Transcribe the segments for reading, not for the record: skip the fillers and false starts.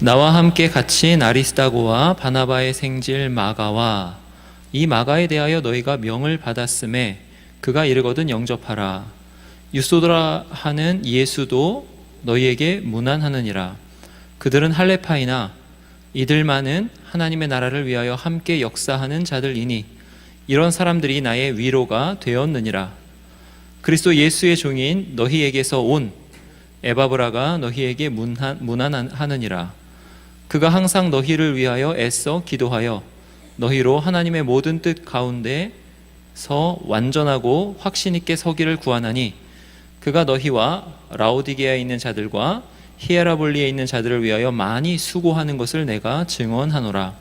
나와 함께 갇힌 아리스다고와 바나바의 생질 마가와 이 마가에 대하여 너희가 명을 받았음에 그가 이르거든 영접하라. 유소도라 하는 예수도 너희에게 문안하느니라. 그들은 할레파이나 이들만은 하나님의 나라를 위하여 함께 역사하는 자들이니 이런 사람들이 나의 위로가 되었느니라. 그리스도 예수의 종인 너희에게서 온 에바브라가 너희에게 문안하느니라. 그가 항상 너희를 위하여 애써 기도하여 너희로 하나님의 모든 뜻 가운데서 완전하고 확신 있게 서기를 구하나니 그가 너희와 라오디게아에 있는 자들과 히에라볼리에 있는 자들을 위하여 많이 수고하는 것을 내가 증언하노라.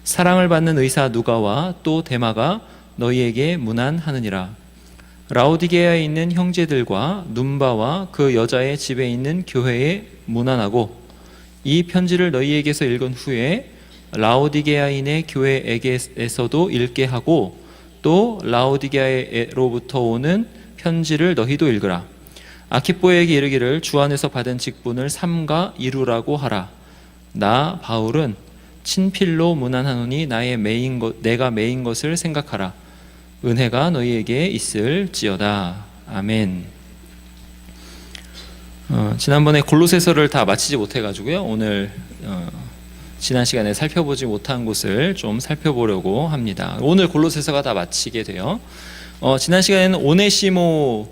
사랑을 받는 의사 누가와 또 데마가 너희에게 문안하느니라. 라오디게아에 있는 형제들과 눈바와 그 여자의 집에 있는 교회에 문안하고 이 편지를 너희에게서 읽은 후에 라오디게아인의 교회에게서도 읽게 하고 또 라오디게아로부터 오는 편지를 너희도 읽으라. 아키뽀에게 이르기를 주 안에서 받은 직분을 삼가 이루라고 하라. 나 바울은 친필로 문안하노니 내가 매인 것을 생각하라. 은혜가 너희에게 있을지어다. 아멘. 지난번에 골로새서를 다 마치지 못해가지고요. 오늘 지난 시간에 살펴보지 못한 곳을 좀 살펴보려고 합니다. 오늘 골로새서가 다 마치게 돼요. 지난 시간에는 오네시모를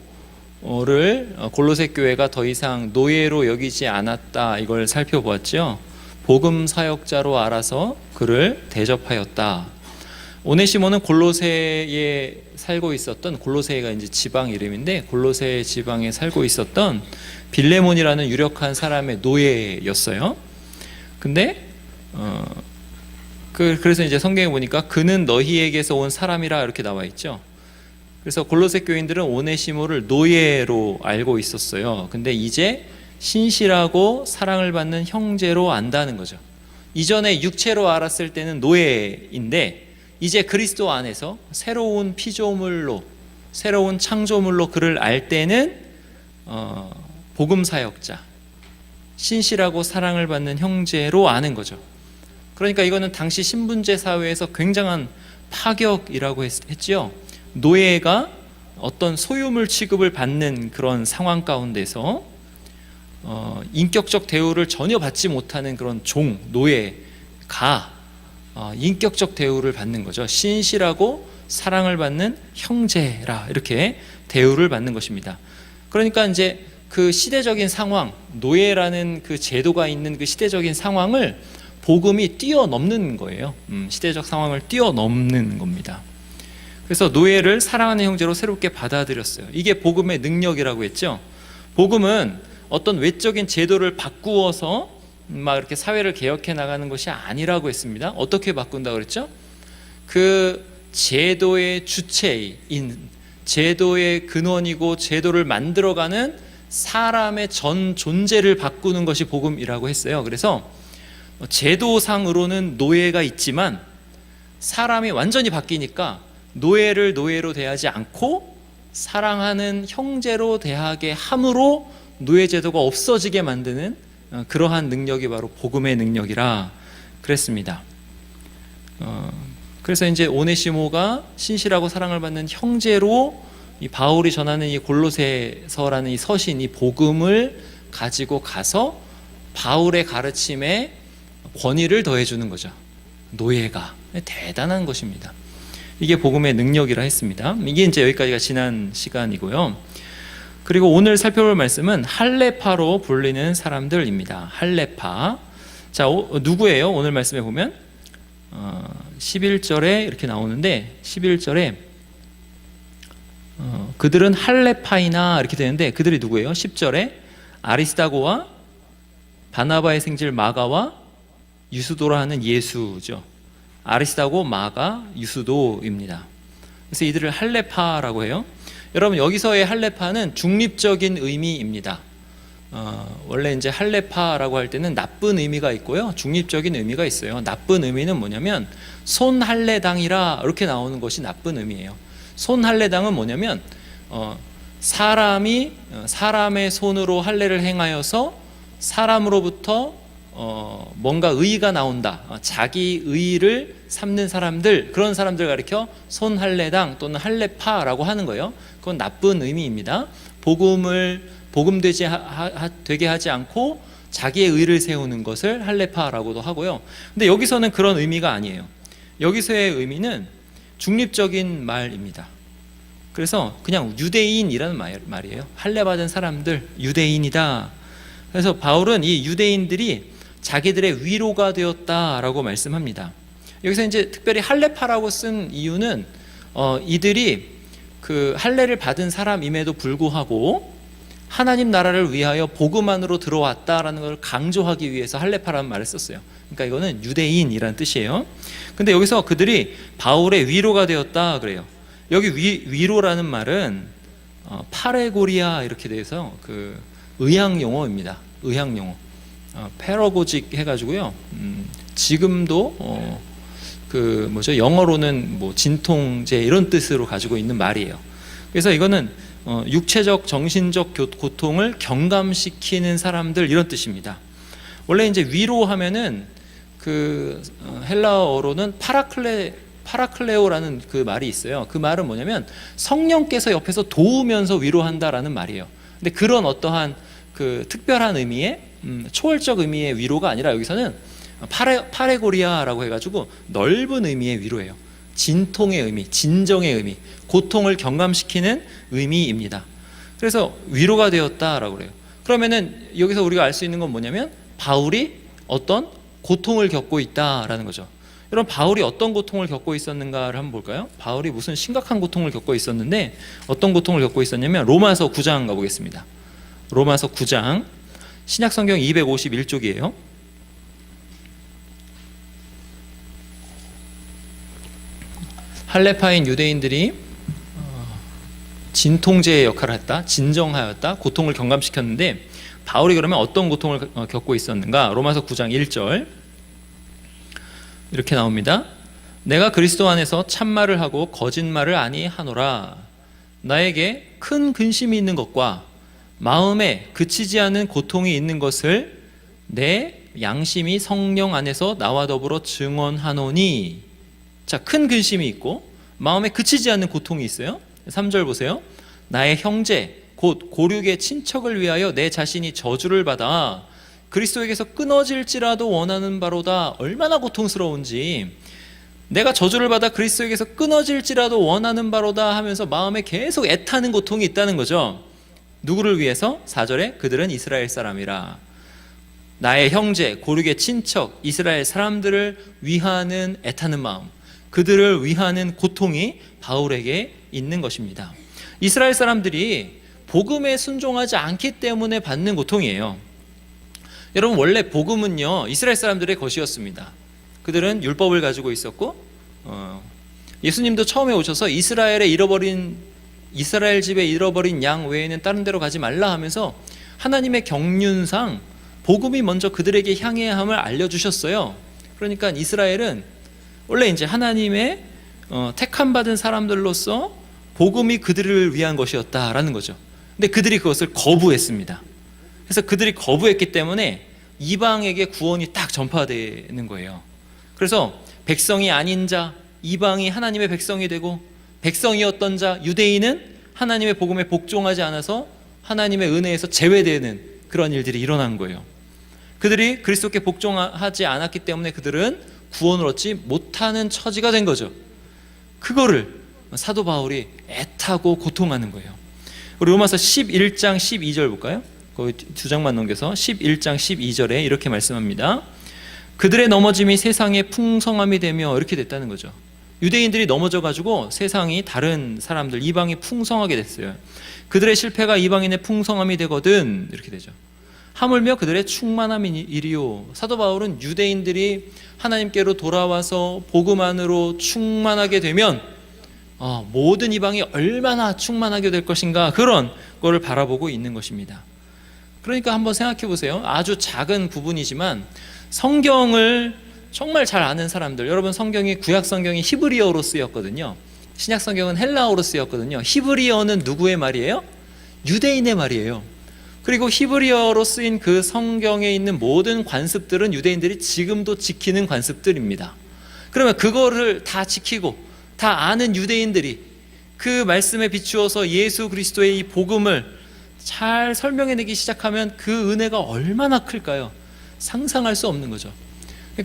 골로새 교회가 더 이상 노예로 여기지 않았다, 이걸 살펴보았죠. 복음 사역자로 알아서 그를 대접하였다. 오네시모는 골로새에 살고 있었던, 골로새가 이제 지방 이름인데 골로새 지방에 살고 있었던 빌레몬이라는 유력한 사람의 노예였어요. 근데 그래서 이제 성경에 보니까 그는 너희에게서 온 사람이라 이렇게 나와 있죠. 그래서 골로새 교인들은 오네시모를 노예로 알고 있었어요. 근데 이제 신실하고 사랑을 받는 형제로 안다는 거죠. 이전에 육체로 알았을 때는 노예인데 이제 그리스도 안에서 새로운 피조물로, 새로운 창조물로 그를 알 때는 복음 사역자, 신실하고 사랑을 받는 형제로 아는 거죠. 그러니까 이거는 당시 신분제 사회에서 굉장한 파격이라고 했죠. 노예가 어떤 소유물 취급을 받는 그런 상황 가운데서 인격적 대우를 전혀 받지 못하는 그런 종, 노예가 인격적 대우를 받는 거죠. 신실하고 사랑을 받는 형제라 이렇게 대우를 받는 것입니다. 그러니까 이제 그 시대적인 상황, 노예라는 그 제도가 있는 그 시대적인 상황을 복음이 뛰어넘는 거예요. 시대적 상황을 뛰어넘는 겁니다. 그래서 노예를 사랑하는 형제로 새롭게 받아들였어요. 이게 복음의 능력이라고 했죠. 복음은 어떤 외적인 제도를 바꾸어서 막 이렇게 사회를 개혁해 나가는 것이 아니라고 했습니다. 어떻게 바꾼다고 그랬죠? 그 제도의 주체인, 제도의 근원이고 제도를 만들어가는 사람의 전 존재를 바꾸는 것이 복음이라고 했어요. 그래서 제도상으로는 노예가 있지만 사람이 완전히 바뀌니까 노예를 노예로 대하지 않고 사랑하는 형제로 대하게 함으로 노예 제도가 없어지게 만드는 그러한 능력이 바로 복음의 능력이라 그랬습니다. 그래서 이제 오네시모가 신실하고 사랑을 받는 형제로 이 바울이 전하는 이 골로새서라는 이 서신, 이 복음을 가지고 가서 바울의 가르침에 권위를 더해주는 거죠. 노예가 대단한 것입니다. 이게 복음의 능력이라 했습니다. 이게 이제 여기까지가 지난 시간이고요. 그리고 오늘 살펴볼 말씀은 할레파로 불리는 사람들입니다. 할레파. 자, 누구예요? 오늘 말씀에 보면 11절에 이렇게 나오는데 11절에 그들은 할레파이나 이렇게 되는데 그들이 누구예요? 10절에 아리스다고와 바나바의 생질 마가와 유수도라 하는 예수죠. 아리스다고, 마가, 유수도입니다. 그래서 이들을 할레파라고 해요. 여러분, 여기서의 할레파는 중립적인 의미입니다. 원래 이제 할레파라고 할 때는 나쁜 의미가 있고요, 중립적인 의미가 있어요. 나쁜 의미는 뭐냐면 손할례당이라 이렇게 나오는 것이 나쁜 의미예요. 손할례당은 뭐냐면 사람이 사람의 손으로 할례를 행하여서 사람으로부터 뭔가 의의가 나온다, 자기 의의를 삼는 사람들, 그런 사람들 가리켜 손할례당 또는 할례파라고 하는 거예요. 그건 나쁜 의미입니다. 되게 하지 않고 자기의 의를 세우는 것을 할례파라고도 하고요. 근데 여기서는 그런 의미가 아니에요. 여기서의 의미는 중립적인 말입니다. 그래서 그냥 유대인이라는 말이에요. 할례받은 사람들, 유대인이다. 그래서 바울은 이 유대인들이 자기들의 위로가 되었다라고 말씀합니다. 여기서 이제 특별히 할례파라고 쓴 이유는 이들이 그 할례를 받은 사람임에도 불구하고 하나님 나라를 위하여 복음 안으로 들어왔다라는 걸 강조하기 위해서 할례파라는 말을 썼어요. 그러니까 이거는 유대인이라는 뜻이에요. 근데 여기서 그들이 바울의 위로가 되었다 그래요. 여기 위로라는 말은 파레고리아 이렇게 돼서 그 의학 용어입니다. 의학 용어. 패러고직 해가지고요. 지금도 영어로는 뭐 진통제 이런 뜻으로 가지고 있는 말이에요. 그래서 이거는 육체적, 정신적 고통을 경감시키는 사람들 이런 뜻입니다. 원래 이제 위로하면은 그 헬라어로는 파라클레오라는 그 말이 있어요. 그 말은 뭐냐면 성령께서 옆에서 도우면서 위로한다라는 말이에요. 근데 그런 어떠한 그 특별한 의미의 초월적 의미의 위로가 아니라 여기서는 파레고리아라고 해가지고 넓은 의미의 위로예요. 진통의 의미, 진정의 의미, 고통을 경감시키는 의미입니다. 그래서 위로가 되었다라고 그래요. 그러면은 여기서 우리가 알 수 있는 건 뭐냐면 바울이 어떤 고통을 겪고 있다라는 거죠. 여러분, 바울이 어떤 고통을 겪고 있었는가를 한번 볼까요? 바울이 무슨 심각한 고통을 겪고 있었는데 어떤 고통을 겪고 있었냐면 로마서 9장 가보겠습니다. 로마서 9장 신약성경 251쪽이에요. 할례파인 유대인들이 진통제의 역할을 했다, 진정하였다, 고통을 경감시켰는데 바울이 그러면 어떤 고통을 겪고 있었는가? 로마서 9장 1절 이렇게 나옵니다. 내가 그리스도 안에서 참말을 하고 거짓말을 아니하노라. 나에게 큰 근심이 있는 것과 마음에 그치지 않은 고통이 있는 것을 내 양심이 성령 안에서 나와 더불어 증언하노니. 자, 큰 근심이 있고 마음에 그치지 않는 고통이 있어요. 3절 보세요. 나의 형제 곧 고륙의 친척을 위하여 내 자신이 저주를 받아 그리스도에게서 끊어질지라도 원하는 바로다. 얼마나 고통스러운지. 내가 저주를 받아 그리스도에게서 끊어질지라도 원하는 바로다 하면서 마음에 계속 애타는 고통이 있다는 거죠. 누구를 위해서? 4절에 그들은 이스라엘 사람이라. 나의 형제, 고륙의 친척, 이스라엘 사람들을 위하는 애타는 마음, 그들을 위하는 고통이 바울에게 있는 것입니다. 이스라엘 사람들이 복음에 순종하지 않기 때문에 받는 고통이에요. 여러분, 원래 복음은요 이스라엘 사람들의 것이었습니다. 그들은 율법을 가지고 있었고 예수님도 처음에 오셔서 이스라엘 집에 잃어버린 양 외에는 다른 데로 가지 말라 하면서 하나님의 경륜상 복음이 먼저 그들에게 향해야 함을 알려주셨어요. 그러니까 이스라엘은 원래 이제 하나님의 택함 받은 사람들로서 복음이 그들을 위한 것이었다라는 거죠. 근데 그들이 그것을 거부했습니다. 그래서 그들이 거부했기 때문에 이방에게 구원이 딱 전파되는 거예요. 그래서 백성이 아닌 자, 이방이 하나님의 백성이 되고, 백성이었던 자, 유대인은 하나님의 복음에 복종하지 않아서 하나님의 은혜에서 제외되는 그런 일들이 일어난 거예요. 그들이 그리스도께 복종하지 않았기 때문에 그들은 구원을 얻지 못하는 처지가 된 거죠. 그거를 사도 바울이 애타고 고통하는 거예요. 우리 로마서 11장 12절 볼까요? 거기 두 장만 넘겨서 11장 12절에 이렇게 말씀합니다. 그들의 넘어짐이 세상의 풍성함이 되며, 이렇게 됐다는 거죠. 유대인들이 넘어져가지고 세상이 다른 사람들, 이방이 풍성하게 됐어요. 그들의 실패가 이방인의 풍성함이 되거든, 이렇게 되죠. 하물며 그들의 충만함이 이리요. 사도 바울은 유대인들이 하나님께로 돌아와서 복음 안으로 충만하게 되면 모든 이방이 얼마나 충만하게 될 것인가, 그런 거를 바라보고 있는 것입니다. 그러니까 한번 생각해 보세요. 아주 작은 부분이지만 성경을 정말 잘 아는 사람들, 여러분, 성경이 구약 성경이 히브리어로 쓰였거든요. 신약 성경은 헬라어로 쓰였거든요. 히브리어는 누구의 말이에요? 유대인의 말이에요. 그리고 히브리어로 쓰인 그 성경에 있는 모든 관습들은 유대인들이 지금도 지키는 관습들입니다. 그러면 그거를 다 지키고 다 아는 유대인들이 그 말씀에 비추어서 예수 그리스도의 이 복음을 잘 설명해내기 시작하면 그 은혜가 얼마나 클까요? 상상할 수 없는 거죠.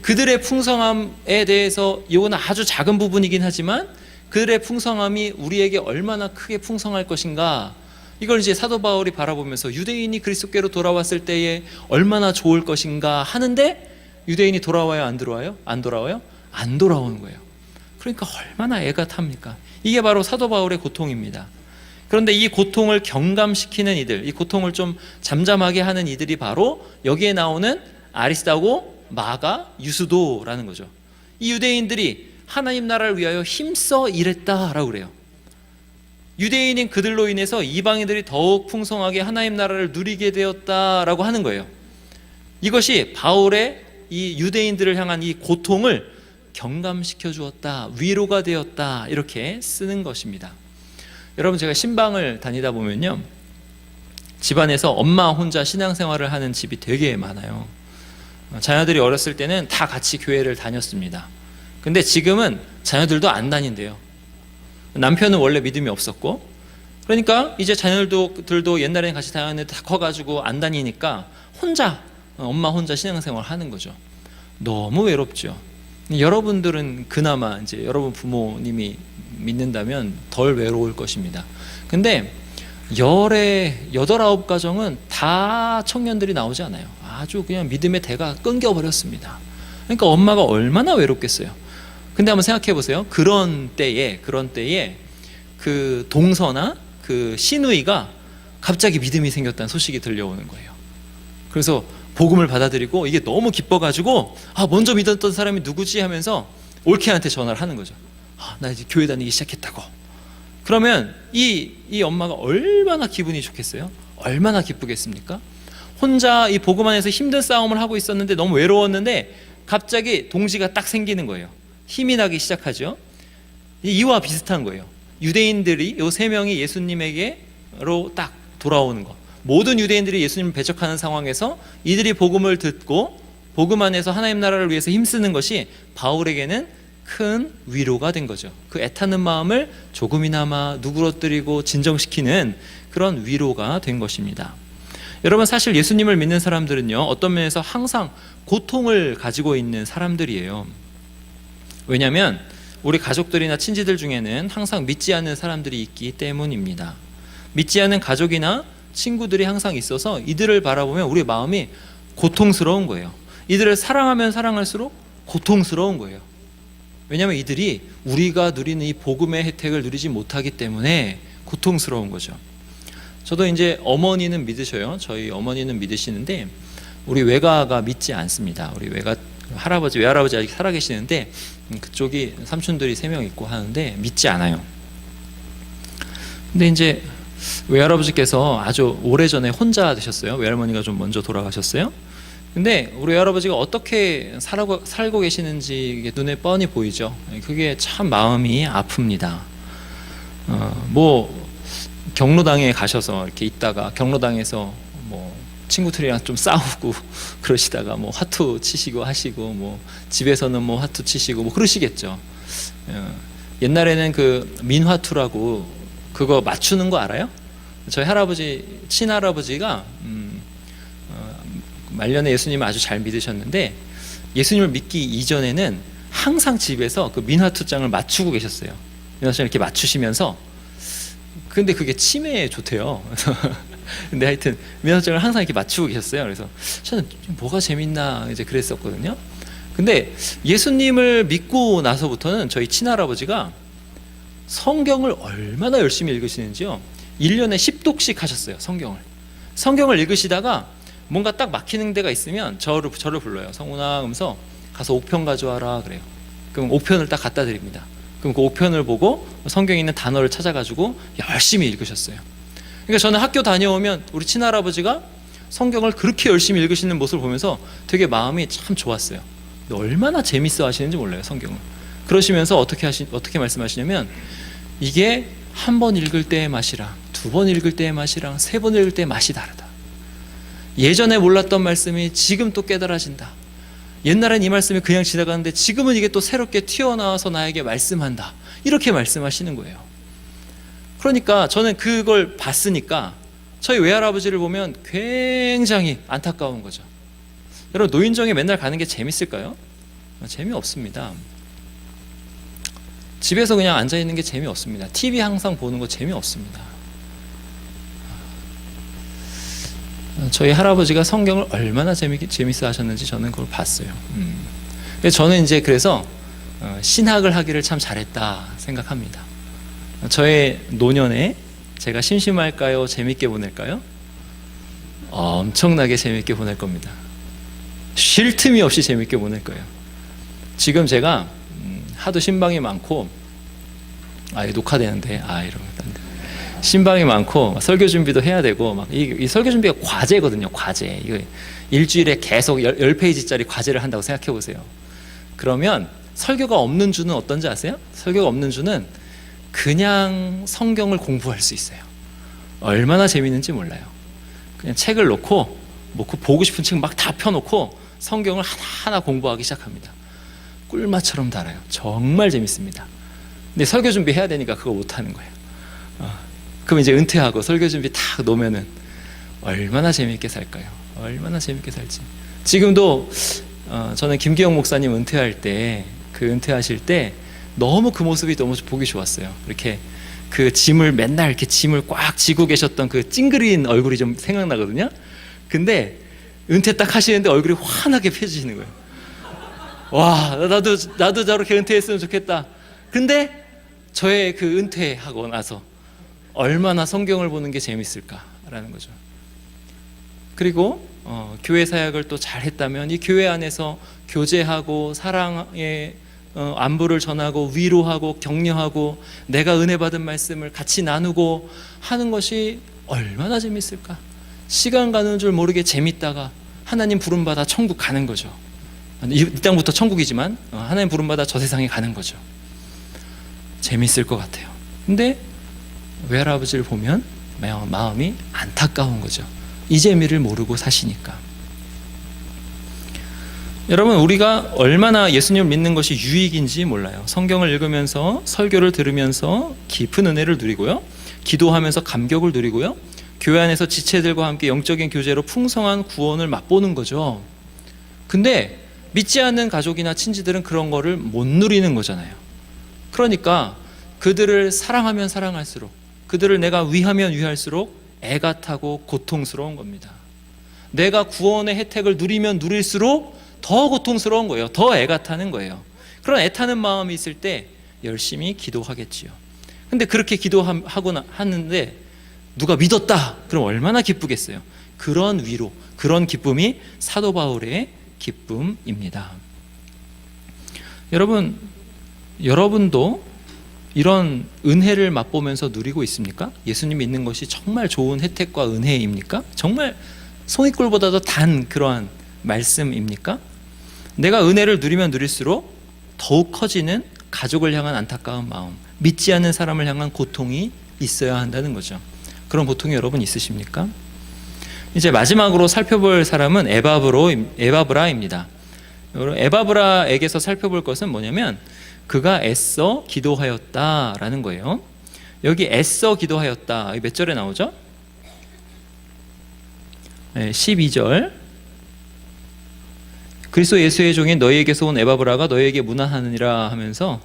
그들의 풍성함에 대해서 이건 아주 작은 부분이긴 하지만 그들의 풍성함이 우리에게 얼마나 크게 풍성할 것인가, 이걸 이제 사도 바울이 바라보면서 유대인이 그리스도께로 돌아왔을 때에 얼마나 좋을 것인가 하는데, 유대인이 돌아와요? 안 돌아와요? 안 돌아와요? 안 돌아오는 거예요. 그러니까 얼마나 애가 탑니까? 이게 바로 사도 바울의 고통입니다. 그런데 이 고통을 경감시키는 이들, 이 고통을 좀 잠잠하게 하는 이들이 바로 여기에 나오는 아리스다고, 마가, 유스도라는 거죠. 이 유대인들이 하나님 나라를 위하여 힘써 일했다라고 그래요. 유대인인 그들로 인해서 이방인들이 더욱 풍성하게 하나님 나라를 누리게 되었다라고 하는 거예요. 이것이 바울의 이 유대인들을 향한 이 고통을 경감시켜 주었다, 위로가 되었다, 이렇게 쓰는 것입니다. 여러분, 제가 신방을 다니다 보면요, 집안에서 엄마 혼자 신앙생활을 하는 집이 되게 많아요. 자녀들이 어렸을 때는 다 같이 교회를 다녔습니다. 근데 지금은 자녀들도 안 다닌대요. 남편은 원래 믿음이 없었고, 그러니까 이제 자녀들도 옛날에는 같이 다녔는데 다 커가지고 안 다니니까 엄마 혼자 신앙생활 하는 거죠. 너무 외롭죠. 여러분들은 그나마 이제 여러분 부모님이 믿는다면 덜 외로울 것입니다. 근데 8, 9 가정은 다 청년들이 나오지 않아요. 아주 그냥 믿음의 대가 끊겨버렸습니다. 그러니까 엄마가 얼마나 외롭겠어요. 근데 한번 생각해 보세요. 그런 때에 그 동서나 그 시누이가 갑자기 믿음이 생겼다는 소식이 들려오는 거예요. 그래서 복음을 받아들이고 이게 너무 기뻐가지고, 먼저 믿었던 사람이 누구지 하면서 올케한테 전화를 하는 거죠. 나 이제 교회 다니기 시작했다고. 그러면 이 엄마가 얼마나 기분이 좋겠어요? 얼마나 기쁘겠습니까? 혼자 이 복음 안에서 힘든 싸움을 하고 있었는데 너무 외로웠는데 갑자기 동지가 딱 생기는 거예요. 힘이 나기 시작하죠. 이와 비슷한 거예요. 유대인들이 이 3명이 예수님에게로 딱 돌아오는 거. 모든 유대인들이 예수님을 배척하는 상황에서 이들이 복음을 듣고 복음 안에서 하나님 나라를 위해서 힘쓰는 것이 바울에게는 큰 위로가 된 거죠. 그 애타는 마음을 조금이나마 누그러뜨리고 진정시키는 그런 위로가 된 것입니다. 여러분, 사실 예수님을 믿는 사람들은요, 어떤 면에서 항상 고통을 가지고 있는 사람들이에요. 왜냐하면 우리 가족들이나 친지들 중에는 항상 믿지 않는 사람들이 있기 때문입니다. 믿지 않는 가족이나 친구들이 항상 있어서 이들을 바라보면 우리 마음이 고통스러운 거예요. 이들을 사랑하면 사랑할수록 고통스러운 거예요. 왜냐하면 이들이 우리가 누리는 이 복음의 혜택을 누리지 못하기 때문에 고통스러운 거죠. 저도 이제 어머니는 믿으셔요. 저희 어머니는 믿으시는데 우리 외가가 믿지 않습니다. 우리 외할아버지 아직 살아계시는데 그쪽이 삼촌들이 3명 있고 하는데 믿지 않아요. 근데 이제 외할아버지께서 아주 오래전에 혼자 되셨어요. 외할머니가 좀 먼저 돌아가셨어요. 근데 우리 외할아버지가 어떻게 살고 계시는지 눈에 뻔히 보이죠. 그게 참 마음이 아픕니다. 경로당에 가셔서 이렇게 있다가 경로당에서 친구들이랑 좀 싸우고 그러시다가 화투 치시고 하시고 집에서는 화투 치시고 그러시겠죠. 옛날에는 그 민화투라고 그거 맞추는 거 알아요? 저희 친할아버지가 말년에 예수님을 아주 잘 믿으셨는데 예수님을 믿기 이전에는 항상 집에서 그 민화투장을 맞추고 계셨어요. 민화투장 이렇게 맞추시면서, 근데 그게 치매에 좋대요. 근데 하여튼 민화투장을 항상 이렇게 맞추고 계셨어요. 그래서 저는 뭐가 재밌나 이제 그랬었거든요. 근데 예수님을 믿고 나서부터는 저희 친할아버지가 성경을 얼마나 열심히 읽으시는지요. 1년에 10독씩 하셨어요. 성경을 읽으시다가 뭔가 딱 막히는 데가 있으면 저를 불러요. 성훈아 하면서 가서 5편 가져와라 그래요. 그럼 5편을 딱 갖다 드립니다. 그럼 그 5편을 보고 성경에 있는 단어를 찾아가지고 열심히 읽으셨어요. 그러니까 저는 학교 다녀오면 우리 친할아버지가 성경을 그렇게 열심히 읽으시는 모습을 보면서 되게 마음이 참 좋았어요. 얼마나 재밌어 하시는지 몰라요, 성경을. 그러시면서 어떻게 말씀하시냐면, 이게 한 번 읽을 때의 맛이랑 2번 읽을 때의 맛이랑 3번 읽을 때의 맛이 다르다. 예전에 몰랐던 말씀이 지금 또 깨달아진다. 옛날엔 이 말씀이 그냥 지나가는데 지금은 이게 또 새롭게 튀어나와서 나에게 말씀한다. 이렇게 말씀하시는 거예요. 그러니까 저는 그걸 봤으니까 저희 외할아버지를 보면 굉장히 안타까운 거죠. 여러분, 노인정에 맨날 가는 게 재밌을까요? 재미없습니다. 집에서 그냥 앉아있는 게 재미없습니다. TV 항상 보는 거 재미없습니다. 저희 할아버지가 성경을 얼마나 재밌어 하셨는지 저는 그걸 봤어요. 저는 이제 그래서 신학을 하기를 참 잘했다 생각합니다. 저의 노년에 제가 심심할까요? 재밌게 보낼까요? 엄청나게 재밌게 보낼 겁니다. 쉴 틈이 없이 재밌게 보낼 거예요. 지금 제가 하도 신방이 많고, 이거 녹화되는데, 이러면 신방이 많고 설교 준비도 해야 되고, 막 이 설교 준비가 과제거든요. 과제. 이거 일주일에 계속 10페이지짜리 과제를 한다고 생각해 보세요. 그러면 설교가 없는 주는 어떤지 아세요? 설교가 없는 주는 그냥 성경을 공부할 수 있어요. 얼마나 재밌는지 몰라요. 그냥 책을 놓고 보고 싶은 책 막 다 펴놓고 성경을 하나하나 공부하기 시작합니다. 꿀맛처럼 달아요. 정말 재밌습니다. 근데 설교 준비해야 되니까 그거 못하는 거예요. 그럼 이제 은퇴하고 설교 준비 딱 놓으면은 얼마나 재밌게 살까요? 얼마나 재밌게 살지. 지금도 저는 김기영 목사님 은퇴할 때, 은퇴하실 때 너무 그 모습이 너무 보기 좋았어요. 이렇게 그 짐을 맨날 이렇게 짐을 꽉 지고 계셨던 그 찡그린 얼굴이 좀 생각나거든요. 근데 은퇴 딱 하시는데 얼굴이 환하게 펴지시는 거예요. 와, 나도 저렇게 은퇴했으면 좋겠다. 근데 저의 그 은퇴하고 나서 얼마나 성경을 보는 게 재밌을까라는 거죠. 그리고 교회 사역을 또 잘했다면 이 교회 안에서 교제하고 사랑의 안부를 전하고 위로하고 격려하고 내가 은혜 받은 말씀을 같이 나누고 하는 것이 얼마나 재밌을까. 시간 가는 줄 모르게 재밌다가 하나님 부름받아 천국 가는 거죠. 이 땅부터 천국이지만 하나님 부름받아 저 세상에 가는 거죠. 재밌을 것 같아요. 근데 외할아버지를 보면 마음이 안타까운 거죠. 이 재미를 모르고 사시니까. 여러분, 우리가 얼마나 예수님을 믿는 것이 유익인지 몰라요. 성경을 읽으면서 설교를 들으면서 깊은 은혜를 누리고요, 기도하면서 감격을 누리고요, 교회 안에서 지체들과 함께 영적인 교제로 풍성한 구원을 맛보는 거죠. 근데 믿지 않는 가족이나 친지들은 그런 거를 못 누리는 거잖아요. 그러니까 그들을 사랑하면 사랑할수록, 그들을 내가 위하면 위할수록 애가 타고 고통스러운 겁니다. 내가 구원의 혜택을 누리면 누릴수록 더 고통스러운 거예요. 더 애가 타는 거예요. 그런 애타는 마음이 있을 때 열심히 기도하겠지요. 근데 그렇게 기도하고 하는데 누가 믿었다 그럼 얼마나 기쁘겠어요. 그런 위로, 그런 기쁨이 사도 바울의 기쁨입니다. 여러분도 이런 은혜를 맛보면서 누리고 있습니까? 예수님 믿는 것이 정말 좋은 혜택과 은혜입니까? 정말 송이꿀보다도 단 그러한 말씀입니까? 내가 은혜를 누리면 누릴수록 더욱 커지는 가족을 향한 안타까운 마음, 믿지 않는 사람을 향한 고통이 있어야 한다는 거죠. 그런 고통이 여러분 있으십니까? 이제 마지막으로 살펴볼 사람은 에바브라입니다. 에바브라에게서 살펴볼 것은 뭐냐면 그가 애써 기도하였다라는 거예요. 여기 애써 기도하였다, 몇 절에 나오죠? 12절. 그리스도 예수의 종인 너희에게서 온 에바브라가 너희에게 문안하느니라 하면서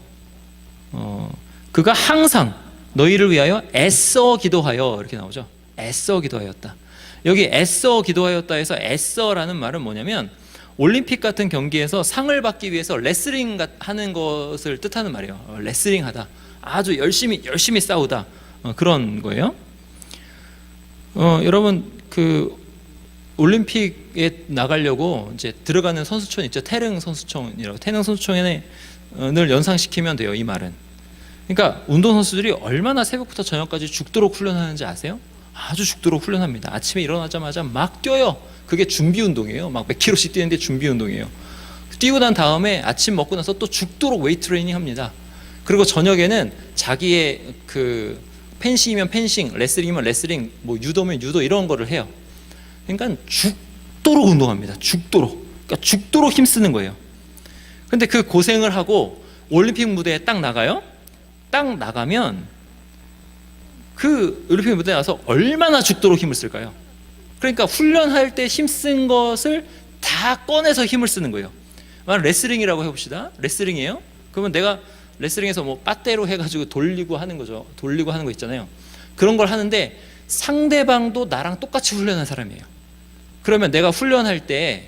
그가 항상 너희를 위하여 애써 기도하여, 이렇게 나오죠. 애써 기도하였다. 여기 애써 기도하였다 해서 애써라는 말은 뭐냐면 올림픽 같은 경기에서 상을 받기 위해서 레슬링 하는 것을 뜻하는 말이에요. 레슬링 하다, 아주 열심히 싸우다, 그런 거예요. 여러분, 그 올림픽에 나가려고 이제 들어가는 선수촌 있죠. 태릉 선수촌이라고. 태릉 선수촌을 연상시키면 돼요, 이 말은. 그러니까 운동선수들이 얼마나 새벽부터 저녁까지 죽도록 훈련하는지 아세요? 아주 죽도록 훈련합니다. 아침에 일어나자마자 막 뛰어요. 그게 준비 운동이에요. 막 몇 킬로씩 뛰는데 준비 운동이에요. 뛰고 난 다음에 아침 먹고 나서 또 죽도록 웨이트 트레이닝 합니다. 그리고 저녁에는 자기의 그 펜싱이면 펜싱, 레슬링이면 레슬링, 뭐 유도면 유도, 이런 거를 해요. 그러니까 죽도록 운동합니다. 죽도록. 그러니까 죽도록 힘쓰는 거예요. 근데 그 고생을 하고 올림픽 무대에 딱 나가요. 딱 나가면 그 올림픽 무대에 나서 얼마나 죽도록 힘을 쓸까요? 그러니까 훈련할 때 힘쓴 것을 다 꺼내서 힘을 쓰는 거예요. 레슬링이라고 해봅시다. 레슬링이에요. 그러면 내가 레슬링에서 뭐 빠떼로 해가지고 돌리고 하는 거죠. 돌리고 하는 거 있잖아요. 그런 걸 하는데 상대방도 나랑 똑같이 훈련한 사람이에요. 그러면 내가 훈련할 때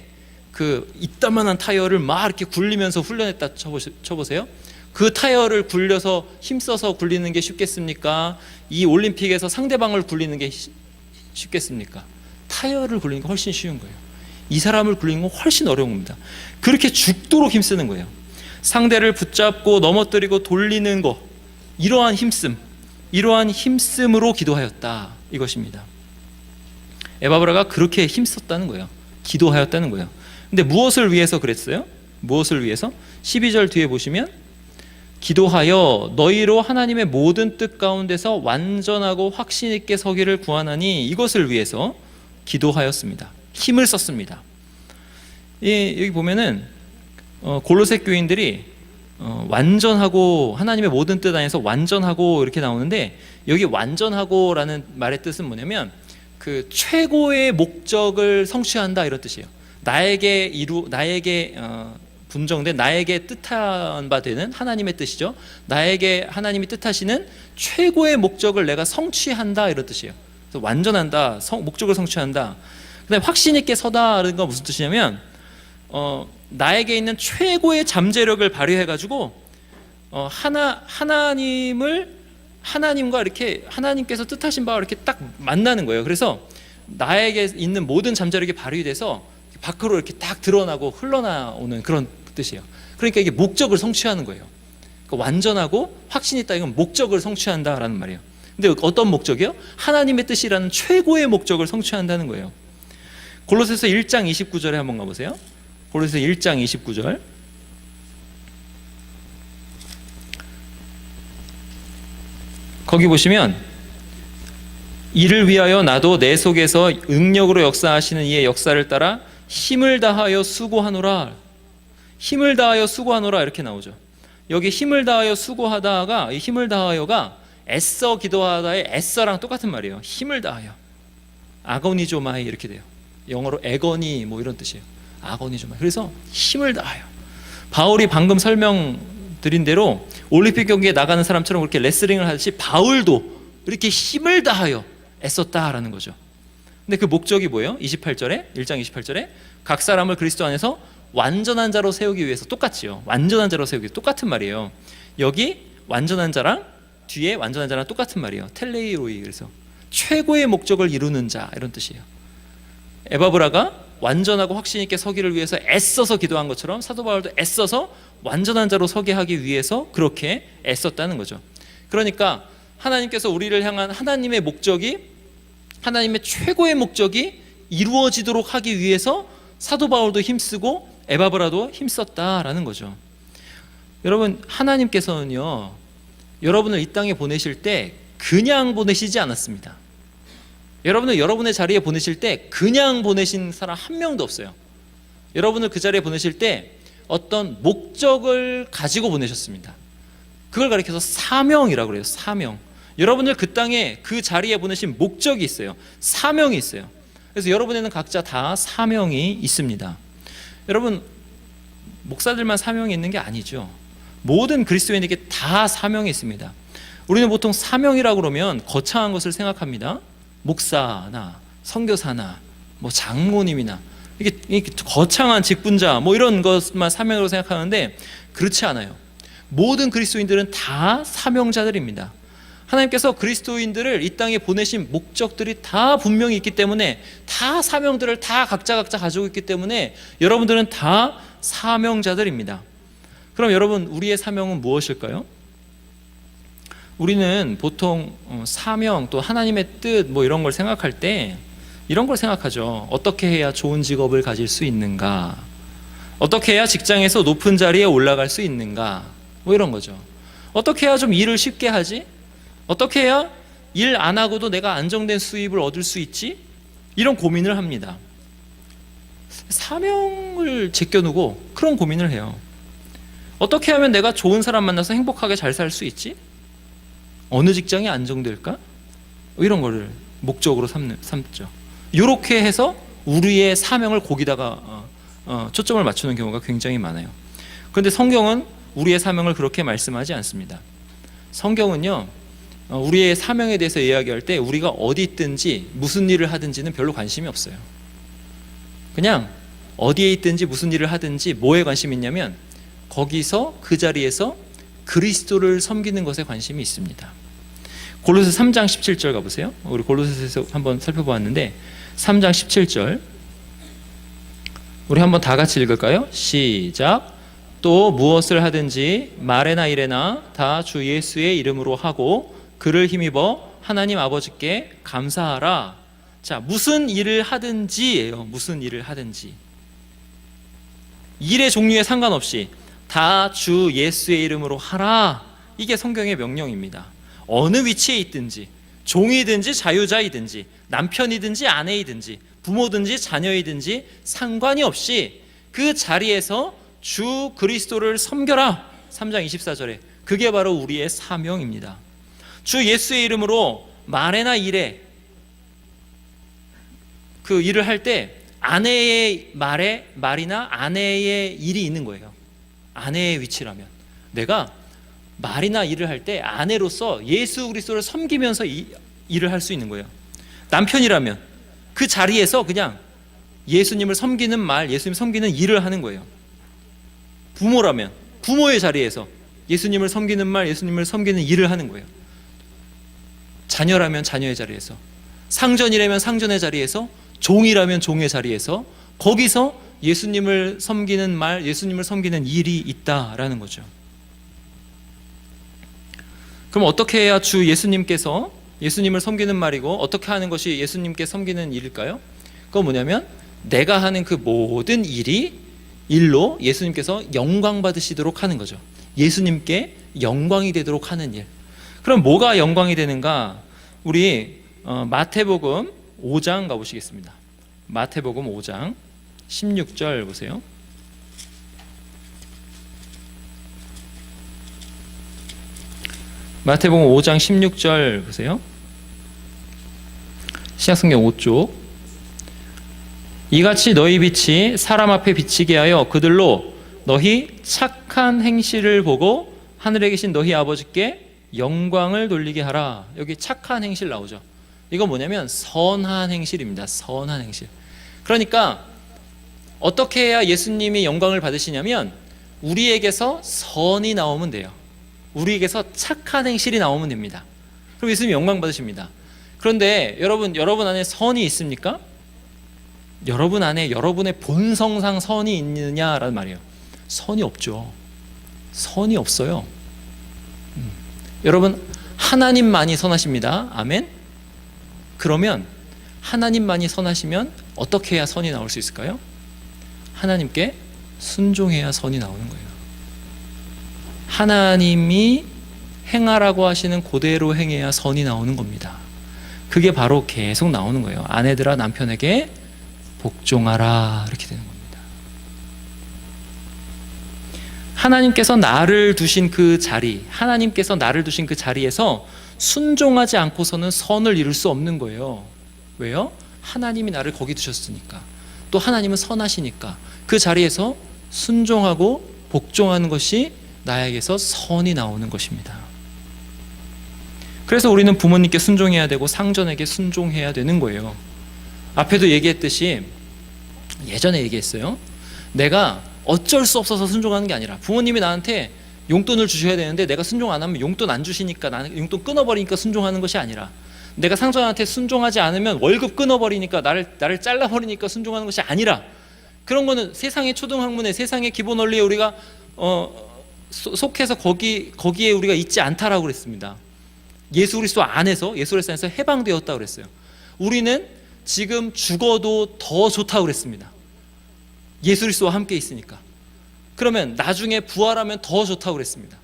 그 이따만한 타이어를 막 이렇게 굴리면서 훈련했다 쳐보세요. 그 타이어를 굴려서 힘써서 굴리는 게 쉽겠습니까? 이 올림픽에서 상대방을 굴리는 게 쉽겠습니까? 타이어를 굴리는 게 훨씬 쉬운 거예요. 이 사람을 굴리는 건 훨씬 어려운 겁니다. 그렇게 죽도록 힘쓰는 거예요. 상대를 붙잡고 넘어뜨리고 돌리는 거, 이러한 힘씀으로 기도하였다, 이것입니다. 에바브라가 그렇게 힘썼다는 거예요. 기도하였다는 거예요. 근데 무엇을 위해서 그랬어요? 무엇을 위해서? 12절 뒤에 보시면 기도하여 너희로 하나님의 모든 뜻 가운데서 완전하고 확신 있게 서기를 구하나니, 이것을 위해서 기도하였습니다. 힘을 썼습니다. 여기 보면은 골로새 교인들이 완전하고 하나님의 모든 뜻 안에서 완전하고 이렇게 나오는데, 여기 완전하고라는 말의 뜻은 뭐냐면 그 최고의 목적을 성취한다, 이런 뜻이에요. 나에게 분정된, 나에게 뜻한 바 되는 하나님의 뜻이죠. 나에게 하나님이 뜻하시는 최고의 목적을 내가 성취한다, 이런 뜻이에요. 그래서 완전한다, 목적을 성취한다. 그다음에 확신 있게 서다라는 건 무슨 뜻이냐면 나에게 있는 최고의 잠재력을 발휘해가지고 하나님과 이렇게 하나님께서 뜻하신 바와 이렇게 딱 만나는 거예요. 그래서 나에게 있는 모든 잠재력이 발휘돼서 밖으로 이렇게 딱 드러나고 흘러나오는 그런 뜻이에요. 그러니까 이게 목적을 성취하는 거예요. 그러니까 완전하고 확신 있다, 이건 목적을 성취한다라는 말이에요. 근데 어떤 목적이요? 하나님의 뜻이라는 최고의 목적을 성취한다는 거예요. 골로새서 1장 29절에 한번 가보세요. 골로새서 1장 29절. 거기 보시면 이를 위하여 나도 내 속에서 능력으로 역사하시는 이의 역사를 따라 힘을 다하여 수고하노라. 힘을 다하여 수고하노라, 이렇게 나오죠. 여기 힘을 다하여 수고하다가, 이 힘을 다하여가 애써 기도하다의 애써랑 똑같은 말이에요. 힘을 다하여. 아고니조마이 이렇게 돼요. 영어로 애거니 뭐 이런 뜻이에요. 아고니조마이. 그래서 힘을 다하여. 바울이 방금 설명드린 대로 올림픽 경기에 나가는 사람처럼 그렇게 레슬링을 하듯이 바울도 이렇게 힘을 다하여 애썼다라는 거죠. 근데 그 목적이 뭐예요? 28절에, 1장 28절에 각 사람을 그리스도 안에서 완전한 자로 세우기 위해서, 똑같지요. 완전한 자로 세우기, 똑같은 말이에요. 여기 완전한 자랑 뒤에 완전한 자랑 똑같은 말이에요. 텔레이로이. 그래서 최고의 목적을 이루는 자, 이런 뜻이에요. 에바브라가 완전하고 확신 있게 서기를 위해서 애써서 기도한 것처럼 사도 바울도 애써서 완전한 자로 서게 하기 위해서 그렇게 애썼다는 거죠. 그러니까 하나님께서 우리를 향한 하나님의 목적이, 하나님의 최고의 목적이 이루어지도록 하기 위해서 사도 바울도 힘쓰고 에바브라도 힘썼다라는 거죠. 여러분, 하나님께서는요, 여러분을 이 땅에 보내실 때 그냥 보내시지 않았습니다. 여러분을 여러분의 자리에 보내실 때 그냥 보내신 사람 한 명도 없어요. 여러분을 그 자리에 보내실 때 어떤 목적을 가지고 보내셨습니다. 그걸 가리켜서 사명이라고 그래요. 사명. 여러분을 그 땅에, 그 자리에 보내신 목적이 있어요. 사명이 있어요. 그래서 여러분에는 각자 다 사명이 있습니다. 여러분, 목사들만 사명이 있는 게 아니죠. 모든 그리스도인에게 다 사명이 있습니다. 우리는 보통 사명이라고 그러면 거창한 것을 생각합니다. 목사나 선교사나 뭐 장로님이나 이게 거창한 직분자 뭐 이런 것만 사명으로 생각하는데, 그렇지 않아요. 모든 그리스도인들은 다 사명자들입니다. 하나님께서 그리스도인들을 이 땅에 보내신 목적들이 다 분명히 있기 때문에, 다 사명들을 다 각자 가지고 있기 때문에 여러분들은 다 사명자들입니다. 그럼 여러분, 우리의 사명은 무엇일까요? 우리는 보통 사명, 또 하나님의 뜻 뭐 이런 걸 생각할 때 이런 걸 생각하죠. 어떻게 해야 좋은 직업을 가질 수 있는가? 어떻게 해야 직장에서 높은 자리에 올라갈 수 있는가? 뭐 이런 거죠. 어떻게 해야 좀 일을 쉽게 하지? 어떻게 해야 일 안 하고도 내가 안정된 수입을 얻을 수 있지? 이런 고민을 합니다. 사명을 제껴두고 그런 고민을 해요. 어떻게 하면 내가 좋은 사람 만나서 행복하게 잘 살 수 있지? 어느 직장이 안정될까? 이런 거를 목적으로 삼죠. 이렇게 해서 우리의 사명을 거기다가 초점을 맞추는 경우가 굉장히 많아요. 그런데 성경은 우리의 사명을 그렇게 말씀하지 않습니다. 성경은요, 우리의 사명에 대해서 이야기할 때 우리가 어디 있든지 무슨 일을 하든지는 별로 관심이 없어요. 그냥 어디에 있든지 무슨 일을 하든지 뭐에 관심이 있냐면 거기서 그 자리에서 그리스도를 섬기는 것에 관심이 있습니다. 골로새 3장 17절 가보세요. 우리 골로새에서 한번 살펴보았는데 3장 17절 우리 한번 다 같이 읽을까요? 시작. 또 무엇을 하든지 말에나 일에나 다 주 예수의 이름으로 하고 그를 힘입어 하나님 아버지께 감사하라. 자, 무슨 일을 하든지예요. 무슨 일을 하든지. 일의 종류에 상관없이 다 주 예수의 이름으로 하라. 이게 성경의 명령입니다. 어느 위치에 있든지, 종이든지 자유자이든지, 남편이든지 아내이든지, 부모든지 자녀이든지 상관이 없이 그 자리에서 주 그리스도를 섬겨라. 3장 24절에 그게 바로 우리의 사명입니다. 주 예수의 이름으로 말에나 일에, 그 일을 할 때 아내의 말이나 아내의 일이 있는 거예요. 아내의 위치라면 내가 말이나 일을 할 때 아내로서 예수 그리스도를 섬기면서 일을 할 수 있는 거예요. 남편이라면 그 자리에서 그냥 예수님을 섬기는 말, 예수님 섬기는 일을 하는 거예요. 부모라면 부모의 자리에서 예수님을 섬기는 말, 예수님을 섬기는 일을 하는 거예요. 자녀라면 자녀의 자리에서, 상전이라면 상전의 자리에서, 종이라면 종의 자리에서 거기서 예수님을 섬기는 말, 예수님을 섬기는 일이 있다라는 거죠. 그럼 어떻게 해야 주 예수님께서 예수님을 섬기는 말이고 어떻게 하는 것이 예수님께 섬기는 일일까요? 그건 뭐냐면 내가 하는 그 모든 일로 예수님께서 영광 받으시도록 하는 거죠. 예수님께 영광이 되도록 하는 일. 그럼 뭐가 영광이 되는가? 우리 마태복음 5장 가보시겠습니다. 마태복음 5장 16절 보세요. 마태복음 5장 16절 보세요. 신약성경 5쪽. 이같이 너희 빛이 사람 앞에 비치게 하여 그들로 너희 착한 행실을 보고 하늘에 계신 너희 아버지께 영광을 돌리게 하라. 여기 착한 행실 나오죠. 이건 뭐냐면 선한 행실입니다. 선한 행실. 그러니까 어떻게 해야 예수님이 영광을 받으시냐면 우리에게서 선이 나오면 돼요. 우리에게서 착한 행실이 나오면 됩니다. 그럼 예수님이 영광 받으십니다. 그런데 여러분 안에 선이 있습니까? 여러분 안에 여러분의 본성상 선이 있느냐라는 말이에요. 선이 없죠. 선이 없어요. 여러분 하나님만이 선하십니다. 아멘. 그러면 하나님만이 선하시면 어떻게 해야 선이 나올 수 있을까요? 하나님께 순종해야 선이 나오는 거예요. 하나님이 행하라고 하시는 그대로 행해야 선이 나오는 겁니다. 그게 바로 계속 나오는 거예요. 아내들아 남편에게 복종하라. 이렇게 되는 겁니다. 하나님께서 나를 두신 그 자리, 하나님께서 나를 두신 그 자리에서 순종하지 않고서는 선을 이룰 수 없는 거예요. 왜요? 하나님이 나를 거기 두셨으니까. 또 하나님은 선하시니까 그 자리에서 순종하고 복종하는 것이 나에게서 선이 나오는 것입니다. 그래서 우리는 부모님께 순종해야 되고 상전에게 순종해야 되는 거예요. 앞에도 얘기했듯이 예전에 얘기했어요. 내가 어쩔 수 없어서 순종하는 게 아니라 부모님이 나한테 용돈을 주셔야 되는데 내가 순종 안 하면 용돈 안 주시니까 나는 용돈 끊어버리니까 순종하는 것이 아니라 내가 상전한테 순종하지 않으면 월급 끊어버리니까 나를 잘라버리니까 순종하는 것이 아니라 그런 거는 세상의 초등학문에 세상의 기본 원리에 우리가 속해서 거기에 우리가 있지 않다라고 그랬습니다. 예수 그리스도 안에서 예수 그리스도 안에서 해방되었다고 그랬어요. 우리는 지금 죽어도 더 좋다고 그랬습니다. 예수 그리스도와 함께 있으니까. 그러면 나중에 부활하면 더 좋다고 그랬습니다.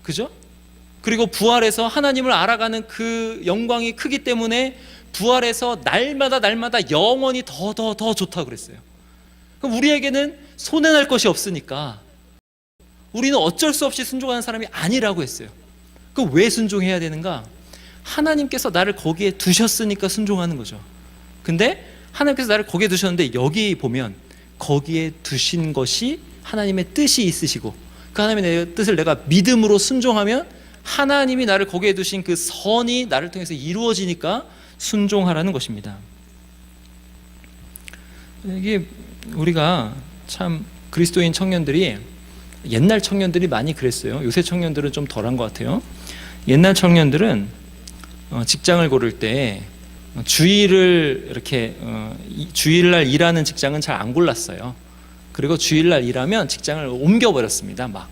그죠? 그리고 부활해서 하나님을 알아가는 그 영광이 크기 때문에 부활해서 날마다 영원히 더 좋다고 그랬어요. 그럼 우리에게는 손해날 것이 없으니까 우리는 어쩔 수 없이 순종하는 사람이 아니라고 했어요. 그럼 왜 순종해야 되는가? 하나님께서 나를 거기에 두셨으니까 순종하는 거죠. 근데 하나님께서 나를 거기에 두셨는데 여기 보면 거기에 두신 것이 하나님의 뜻이 있으시고 그 하나님의 뜻을 내가 믿음으로 순종하면 하나님이 나를 거기에 두신 그 선이 나를 통해서 이루어지니까 순종하라는 것입니다. 이게 우리가 참 그리스도인 청년들이 옛날 청년들이 많이 그랬어요. 요새 청년들은 좀 덜한 것 같아요. 옛날 청년들은 직장을 고를 때 주일을 이렇게 주일날 일하는 직장은 잘 안 골랐어요. 그리고 주일날 일하면 직장을 옮겨버렸습니다. 막.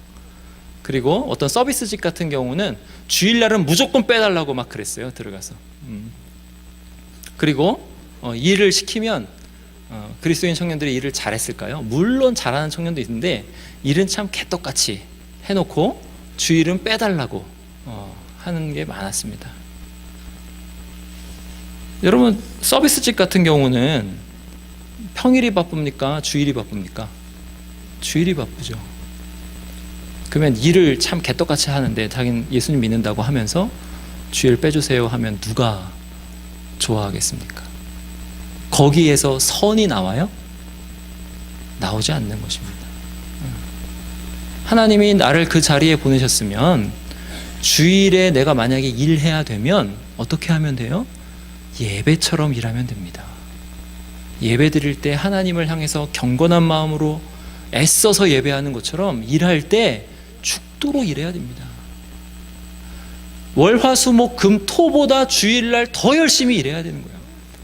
그리고 어떤 서비스직 같은 경우는 주일날은 무조건 빼달라고 막 그랬어요. 들어가서. 그리고 일을 시키면 그리스도인 청년들이 일을 잘했을까요? 물론 잘하는 청년도 있는데 일은 참 개떡같이 해놓고 주일은 빼달라고 하는 게 많았습니다. 여러분 서비스직 같은 경우는 평일이 바쁩니까? 주일이 바쁩니까? 주일이 바쁘죠. 그러면 일을 참 개떡같이 하는데 자기는 예수님 믿는다고 하면서 주일 빼주세요 하면 누가 좋아하겠습니까? 거기에서 선이 나와요? 나오지 않는 것입니다. 하나님이 나를 그 자리에 보내셨으면 주일에 내가 만약에 일해야 되면 어떻게 하면 돼요? 예배처럼 일하면 됩니다. 예배 드릴 때 하나님을 향해서 경건한 마음으로 애써서 예배하는 것처럼 일할 때 죽도록 일해야 됩니다. 월, 화, 수, 목, 금, 토보다 주일날 더 열심히 일해야 되는 거예요.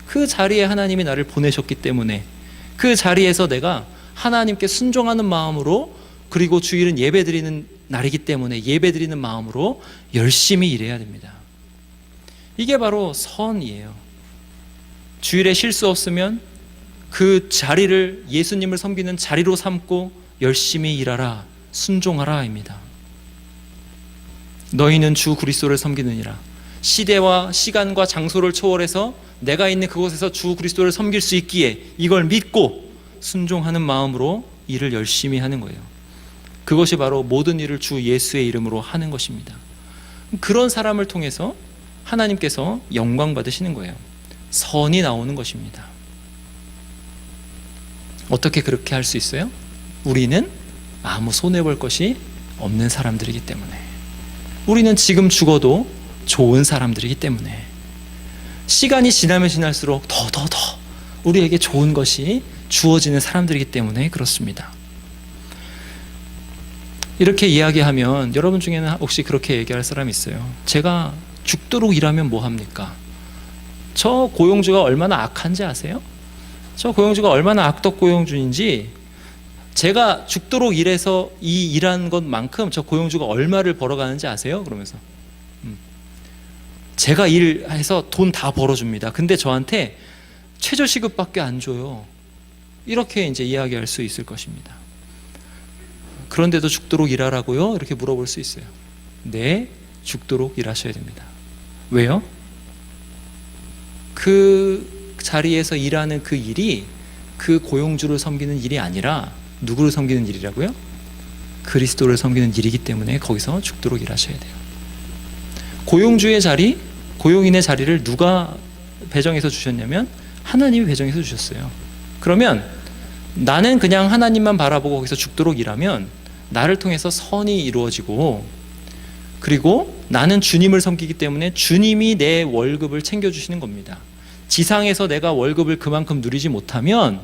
그 자리에 하나님이 나를 보내셨기 때문에 그 자리에서 내가 하나님께 순종하는 마음으로 그리고 주일은 예배 드리는 날이기 때문에 예배 드리는 마음으로 열심히 일해야 됩니다. 이게 바로 선이에요. 주일에 실수 없으면 그 자리를 예수님을 섬기는 자리로 삼고 열심히 일하라, 순종하라입니다. 너희는 주 그리스도를 섬기느니라. 시대와 시간과 장소를 초월해서 내가 있는 그곳에서 주 그리스도를 섬길 수 있기에 이걸 믿고 순종하는 마음으로 일을 열심히 하는 거예요. 그것이 바로 모든 일을 주 예수의 이름으로 하는 것입니다. 그런 사람을 통해서 하나님께서 영광 받으시는 거예요. 선이 나오는 것입니다. 어떻게 그렇게 할 수 있어요? 우리는 아무 손해볼 것이 없는 사람들이기 때문에, 우리는 지금 죽어도 좋은 사람들이기 때문에, 시간이 지나면 지날수록 더 우리에게 좋은 것이 주어지는 사람들이기 때문에 그렇습니다. 이렇게 이야기하면 여러분 중에는 혹시 그렇게 얘기할 사람이 있어요. 제가 죽도록 일하면 뭐 합니까? 저 고용주가 얼마나 악한지 아세요? 저 고용주가 얼마나 악덕 고용주인지, 제가 죽도록 일해서 이 일한 것만큼 저 고용주가 얼마를 벌어가는지 아세요? 그러면서 제가 일해서 돈 다 벌어줍니다. 근데 저한테 최저시급밖에 안 줘요. 이렇게 이제 이야기할 수 있을 것입니다. 그런데도 죽도록 일하라고요? 이렇게 물어볼 수 있어요. 네, 죽도록 일하셔야 됩니다. 왜요? 그 자리에서 일하는 그 일이 그 고용주를 섬기는 일이 아니라 누구를 섬기는 일이라고요? 그리스도를 섬기는 일이기 때문에 거기서 죽도록 일하셔야 돼요. 고용주의 자리, 고용인의 자리를 누가 배정해서 주셨냐면 하나님이 배정해서 주셨어요. 그러면 나는 그냥 하나님만 바라보고 거기서 죽도록 일하면 나를 통해서 선이 이루어지고, 그리고 나는 주님을 섬기기 때문에 주님이 내 월급을 챙겨주시는 겁니다. 지상에서 내가 월급을 그만큼 누리지 못하면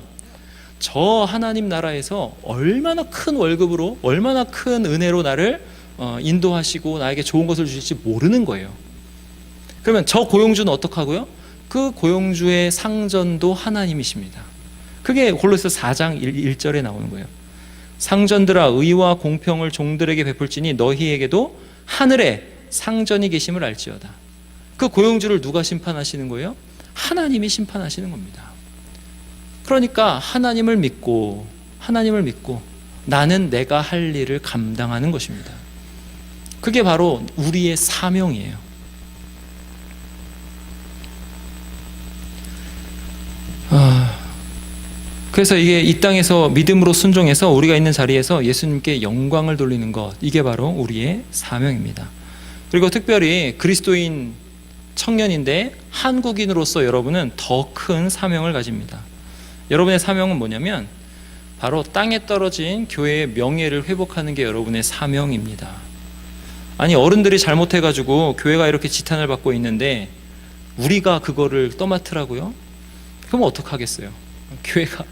저 하나님 나라에서 얼마나 큰 월급으로, 얼마나 큰 은혜로 나를 인도하시고 나에게 좋은 것을 주실지 모르는 거예요. 그러면 저 고용주는 어떡하고요? 그 고용주의 상전도 하나님이십니다. 그게 골로새서 4장 1절에 나오는 거예요. 상전들아, 의와 공평을 종들에게 베풀지니 너희에게도 하늘에 상전이 계심을 알지어다. 그 고용주를 누가 심판하시는 거예요? 하나님이 심판하시는 겁니다. 그러니까 하나님을 믿고 나는 내가 할 일을 감당하는 것입니다. 그게 바로 우리의 사명이에요. 그래서 이게 이 땅에서 믿음으로 순종해서 우리가 있는 자리에서 예수님께 영광을 돌리는 것, 이게 바로 우리의 사명입니다. 그리고 특별히 그리스도인 청년인데 한국인으로서 여러분은 더 큰 사명을 가집니다. 여러분의 사명은 뭐냐면 바로 땅에 떨어진 교회의 명예를 회복하는 게 여러분의 사명입니다. 아니, 어른들이 잘못해가지고 교회가 이렇게 지탄을 받고 있는데 우리가 그거를 떠맡으라고요? 그럼 어떡하겠어요? 교회가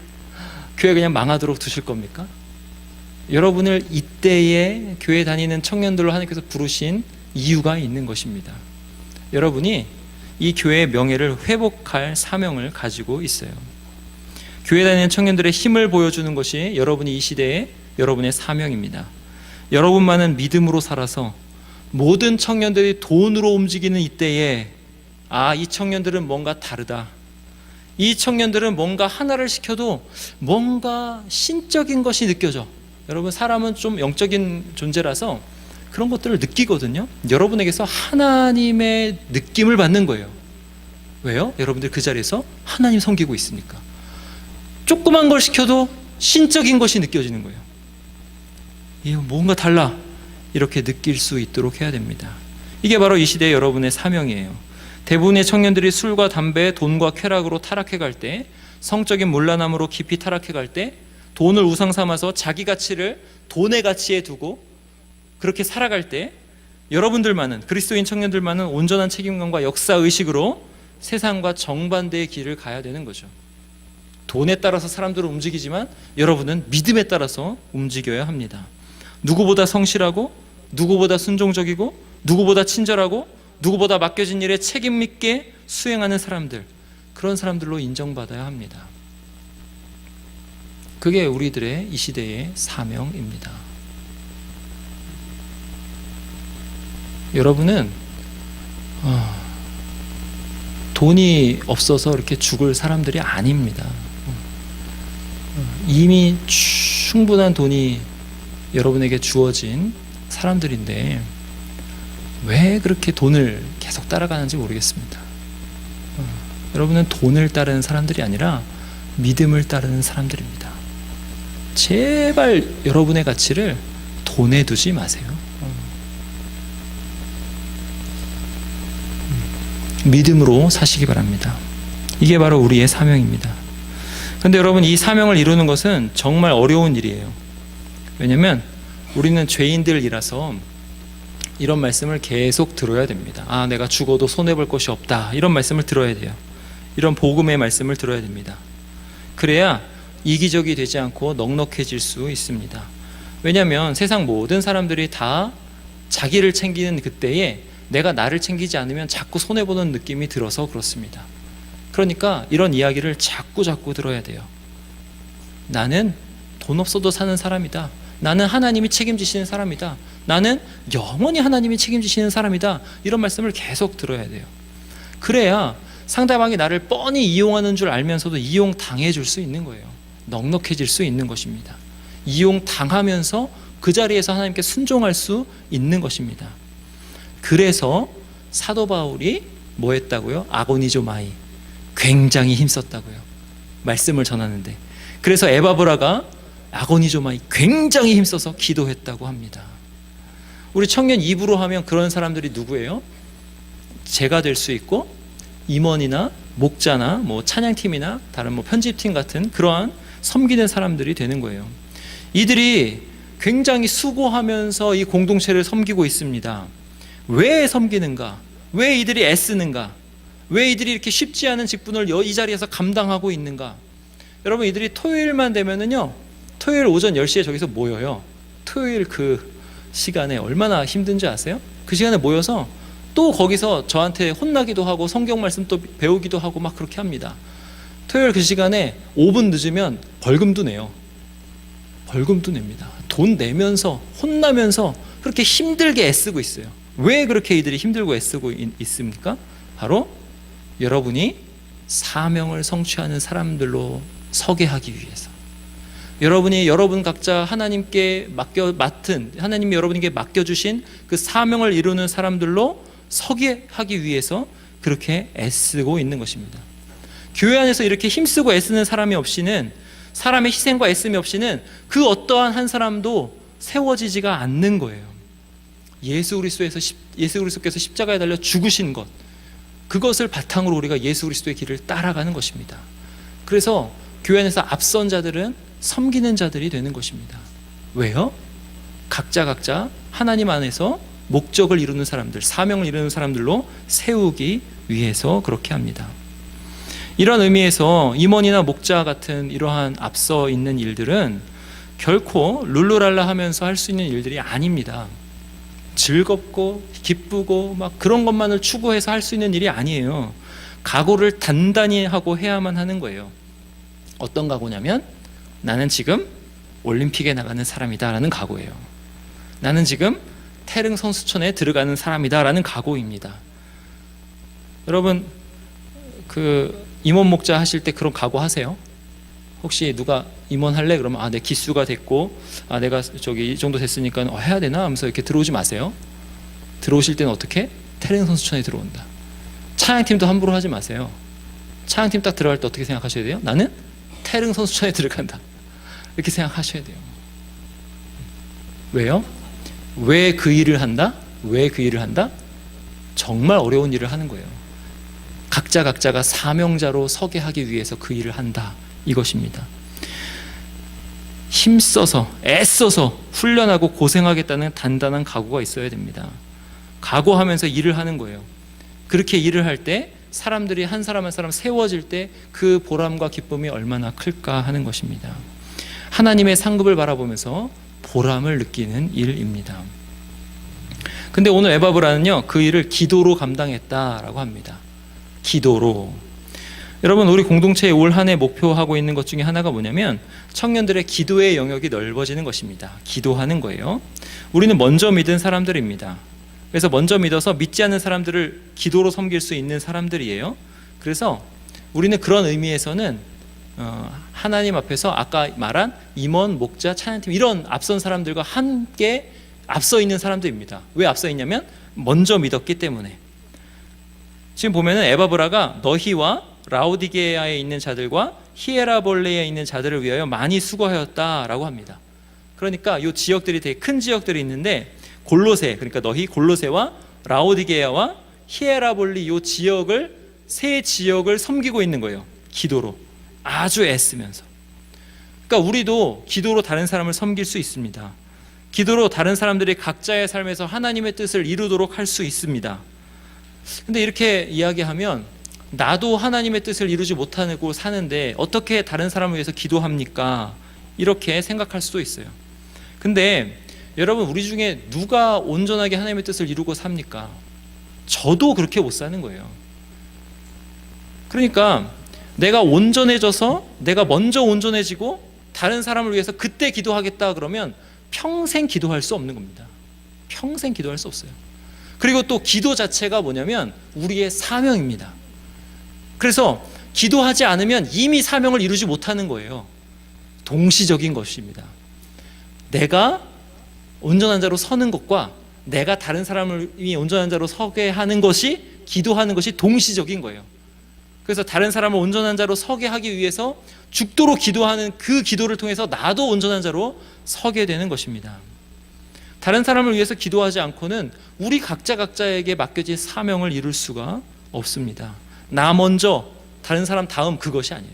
그냥 망하도록 두실 겁니까? 여러분을 이때에 교회 다니는 청년들로 하나님께서 부르신 이유가 있는 것입니다. 여러분이 이 교회의 명예를 회복할 사명을 가지고 있어요. 교회 다니는 청년들의 힘을 보여주는 것이 여러분이 이 시대에 여러분의 사명입니다. 여러분만은 믿음으로 살아서 모든 청년들이 돈으로 움직이는 이때에 이 청년들은 뭔가 다르다. 이 청년들은 뭔가 하나를 시켜도 뭔가 신적인 것이 느껴져. 여러분, 사람은 좀 영적인 존재라서 그런 것들을 느끼거든요. 여러분에게서 하나님의 느낌을 받는 거예요. 왜요? 여러분들 그 자리에서 하나님 섬기고 있으니까. 조그만 걸 시켜도 신적인 것이 느껴지는 거예요. 이거 뭔가 달라, 이렇게 느낄 수 있도록 해야 됩니다. 이게 바로 이 시대의 여러분의 사명이에요. 대부분의 청년들이 술과 담배, 돈과 쾌락으로 타락해 갈 때, 성적인 문란함으로 깊이 타락해 갈 때, 돈을 우상 삼아서 자기 가치를 돈의 가치에 두고 그렇게 살아갈 때, 여러분들만은, 그리스도인 청년들만은 온전한 책임감과 역사의식으로 세상과 정반대의 길을 가야 되는 거죠. 돈에 따라서 사람들은 움직이지만 여러분은 믿음에 따라서 움직여야 합니다. 누구보다 성실하고, 누구보다 순종적이고, 누구보다 친절하고, 누구보다 맡겨진 일에 책임 있게 수행하는 사람들, 그런 사람들로 인정받아야 합니다. 그게 우리들의 이 시대의 사명입니다. 여러분은 돈이 없어서 이렇게 죽을 사람들이 아닙니다. 이미 충분한 돈이 여러분에게 주어진 사람들인데 왜 그렇게 돈을 계속 따라가는지 모르겠습니다. 여러분은 돈을 따르는 사람들이 아니라 믿음을 따르는 사람들입니다. 제발 여러분의 가치를 돈에 두지 마세요. 믿음으로 사시기 바랍니다. 이게 바로 우리의 사명입니다. 그런데 여러분, 이 사명을 이루는 것은 정말 어려운 일이에요. 왜냐하면 우리는 죄인들이라서 이런 말씀을 계속 들어야 됩니다. 내가 죽어도 손해볼 것이 없다, 이런 말씀을 들어야 돼요. 이런 복음의 말씀을 들어야 됩니다. 그래야 이기적이 되지 않고 넉넉해질 수 있습니다. 왜냐하면 세상 모든 사람들이 다 자기를 챙기는 그때에 내가 나를 챙기지 않으면 자꾸 손해보는 느낌이 들어서 그렇습니다. 그러니까 이런 이야기를 자꾸 들어야 돼요. 나는 돈 없어도 사는 사람이다. 나는 하나님이 책임지시는 사람이다. 나는 영원히 하나님이 책임지시는 사람이다. 이런 말씀을 계속 들어야 돼요. 그래야 상대방이 나를 뻔히 이용하는 줄 알면서도 이용당해 줄 수 있는 거예요. 넉넉해질 수 있는 것입니다. 이용당하면서 그 자리에서 하나님께 순종할 수 있는 것입니다. 그래서 사도 바울이 뭐 했다고요? 아고니조마이, 굉장히 힘썼다고요. 말씀을 전하는데. 그래서 에바브라가 아고니조마이, 굉장히 힘써서 기도했다고 합니다. 우리 청년 입으로 하면 그런 사람들이 누구예요? 제가 될 수 있고 임원이나 목자나 찬양팀이나 다른 편집팀 같은 그러한 섬기는 사람들이 되는 거예요. 이들이 굉장히 수고하면서 이 공동체를 섬기고 있습니다. 왜 섬기는가? 왜 이들이 애쓰는가? 왜 이들이 이렇게 쉽지 않은 직분을 이 자리에서 감당하고 있는가? 여러분, 이들이 토요일만 되면은요, 토요일 오전 10시에 저기서 모여요. 토요일 그 시간에 얼마나 힘든지 아세요? 그 시간에 모여서 또 거기서 저한테 혼나기도 하고 성경 말씀 또 배우기도 하고 막 그렇게 합니다. 토요일 그 시간에 5분 늦으면 벌금도 내요. 벌금도 냅니다. 돈 내면서 혼나면서 그렇게 힘들게 애쓰고 있어요. 왜 그렇게 이들이 힘들고 애쓰고 있습니까? 바로 여러분이 사명을 성취하는 사람들로 서게 하기 위해서, 여러분이 여러분 각자 하나님께 하나님이 여러분에게 맡겨주신 그 사명을 이루는 사람들로 서게 하기 위해서 그렇게 애쓰고 있는 것입니다. 교회 안에서 이렇게 힘쓰고 애쓰는 사람이 없이는 사람의 희생과 애씀이 없이는 그 어떠한 한 사람도 세워지지가 않는 거예요. 예수 그리스도께서 십자가에 달려 죽으신 것, 그것을 바탕으로 우리가 예수 그리스도의 길을 따라가는 것입니다. 그래서 교회 안에서 앞선 자들은 섬기는 자들이 되는 것입니다. 왜요? 각자 하나님 안에서 목적을 이루는 사람들, 사명을 이루는 사람들로 세우기 위해서 그렇게 합니다. 이런 의미에서 임원이나 목자 같은 이러한 앞서 있는 일들은 결코 룰루랄라 하면서 할 수 있는 일들이 아닙니다. 즐겁고 기쁘고 막 그런 것만을 추구해서 할 수 있는 일이 아니에요. 각오를 단단히 하고 해야만 하는 거예요. 어떤 각오냐면, 나는 지금 올림픽에 나가는 사람이다 라는 각오예요. 나는 지금 태릉 선수촌에 들어가는 사람이다 라는 각오입니다. 여러분, 임원 목자 하실 때 그런 각오 하세요? 혹시 누가 임원 할래? 그러면 내 기수가 됐고 내가 이 정도 됐으니까 해야 되나 하면서 이렇게 들어오지 마세요. 들어오실 때는 어떻게? 태릉 선수촌에 들어온다. 찬양팀도 함부로 하지 마세요. 찬양팀 딱 들어갈 때 어떻게 생각하셔야 돼요? 나는 태릉 선수촌에 들어간다. 이렇게 생각하셔야 돼요. 왜요? 왜 그 일을 한다? 왜 그 일을 한다? 정말 어려운 일을 하는 거예요. 각자가 사명자로 서게 하기 위해서 그 일을 한다, 이것입니다. 힘써서 애써서 훈련하고 고생하겠다는 단단한 각오가 있어야 됩니다. 각오하면서 일을 하는 거예요. 그렇게 일을 할 때 사람들이 한 사람 한 사람 세워질 때 그 보람과 기쁨이 얼마나 클까 하는 것입니다. 하나님의 상급을 바라보면서 보람을 느끼는 일입니다. 근데 오늘 에바브라는요, 그 일을 기도로 감당했다라고 합니다. 기도로. 여러분, 우리 공동체의 올 한 해 목표하고 있는 것 중에 하나가 뭐냐면 청년들의 기도의 영역이 넓어지는 것입니다. 기도하는 거예요. 우리는 먼저 믿은 사람들입니다. 그래서 먼저 믿어서 믿지 않는 사람들을 기도로 섬길 수 있는 사람들이에요. 그래서 우리는 그런 의미에서는 하나님 앞에서 아까 말한 임원, 목자, 찬양팀 이런 앞선 사람들과 함께 앞서 있는 사람들입니다. 왜 앞서 있냐면 먼저 믿었기 때문에. 지금 보면은 에바브라가 너희와 라오디게아에 있는 자들과 히에라볼레에 있는 자들을 위하여 많이 수고하였다라고 합니다. 그러니까 이 지역들이 되게 큰 지역들이 있는데 골로새, 그러니까 너희 골로새와 라오디게아와 히에라볼리 이 지역을, 세 지역을 섬기고 있는 거예요. 기도로 아주 애쓰면서. 그러니까 우리도 기도로 다른 사람을 섬길 수 있습니다. 기도로 다른 사람들이 각자의 삶에서 하나님의 뜻을 이루도록 할 수 있습니다. 근데 이렇게 이야기하면 나도 하나님의 뜻을 이루지 못하고 사는데 어떻게 다른 사람을 위해서 기도합니까? 이렇게 생각할 수도 있어요. 근데 여러분, 우리 중에 누가 온전하게 하나님의 뜻을 이루고 삽니까? 저도 그렇게 못 사는 거예요. 그러니까 내가 온전해져서 내가 먼저 온전해지고 다른 사람을 위해서 그때 기도하겠다 그러면 평생 기도할 수 없는 겁니다. 평생 기도할 수 없어요. 그리고 또 기도 자체가 뭐냐면 우리의 사명입니다. 그래서 기도하지 않으면 이미 사명을 이루지 못하는 거예요. 동시적인 것입니다. 내가 온전한 자로 서는 것과 내가 다른 사람을 온전한 자로 서게 하는 것이, 기도하는 것이 동시적인 거예요. 그래서 다른 사람을 온전한 자로 서게 하기 위해서 죽도록 기도하는 그 기도를 통해서 나도 온전한 자로 서게 되는 것입니다. 다른 사람을 위해서 기도하지 않고는 우리 각자에게 맡겨진 사명을 이룰 수가 없습니다. 나 먼저 다른 사람 다음, 그것이 아니에요.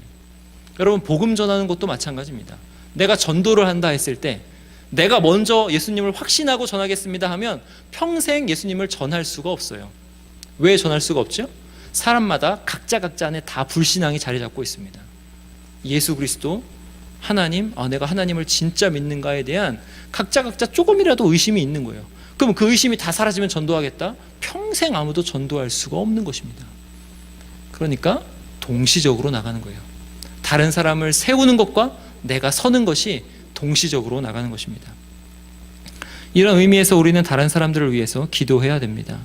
여러분, 복음 전하는 것도 마찬가지입니다. 내가 전도를 한다 했을 때 내가 먼저 예수님을 확신하고 전하겠습니다 하면 평생 예수님을 전할 수가 없어요. 왜 전할 수가 없죠? 사람마다 각자 안에 다 불신앙이 자리 잡고 있습니다. 예수 그리스도, 하나님, 내가 하나님을 진짜 믿는가에 대한 각자 조금이라도 의심이 있는 거예요. 그럼 그 의심이 다 사라지면 전도하겠다? 평생 아무도 전도할 수가 없는 것입니다. 그러니까 동시적으로 나가는 거예요. 다른 사람을 세우는 것과 내가 서는 것이 동시적으로 나가는 것입니다. 이런 의미에서 우리는 다른 사람들을 위해서 기도해야 됩니다.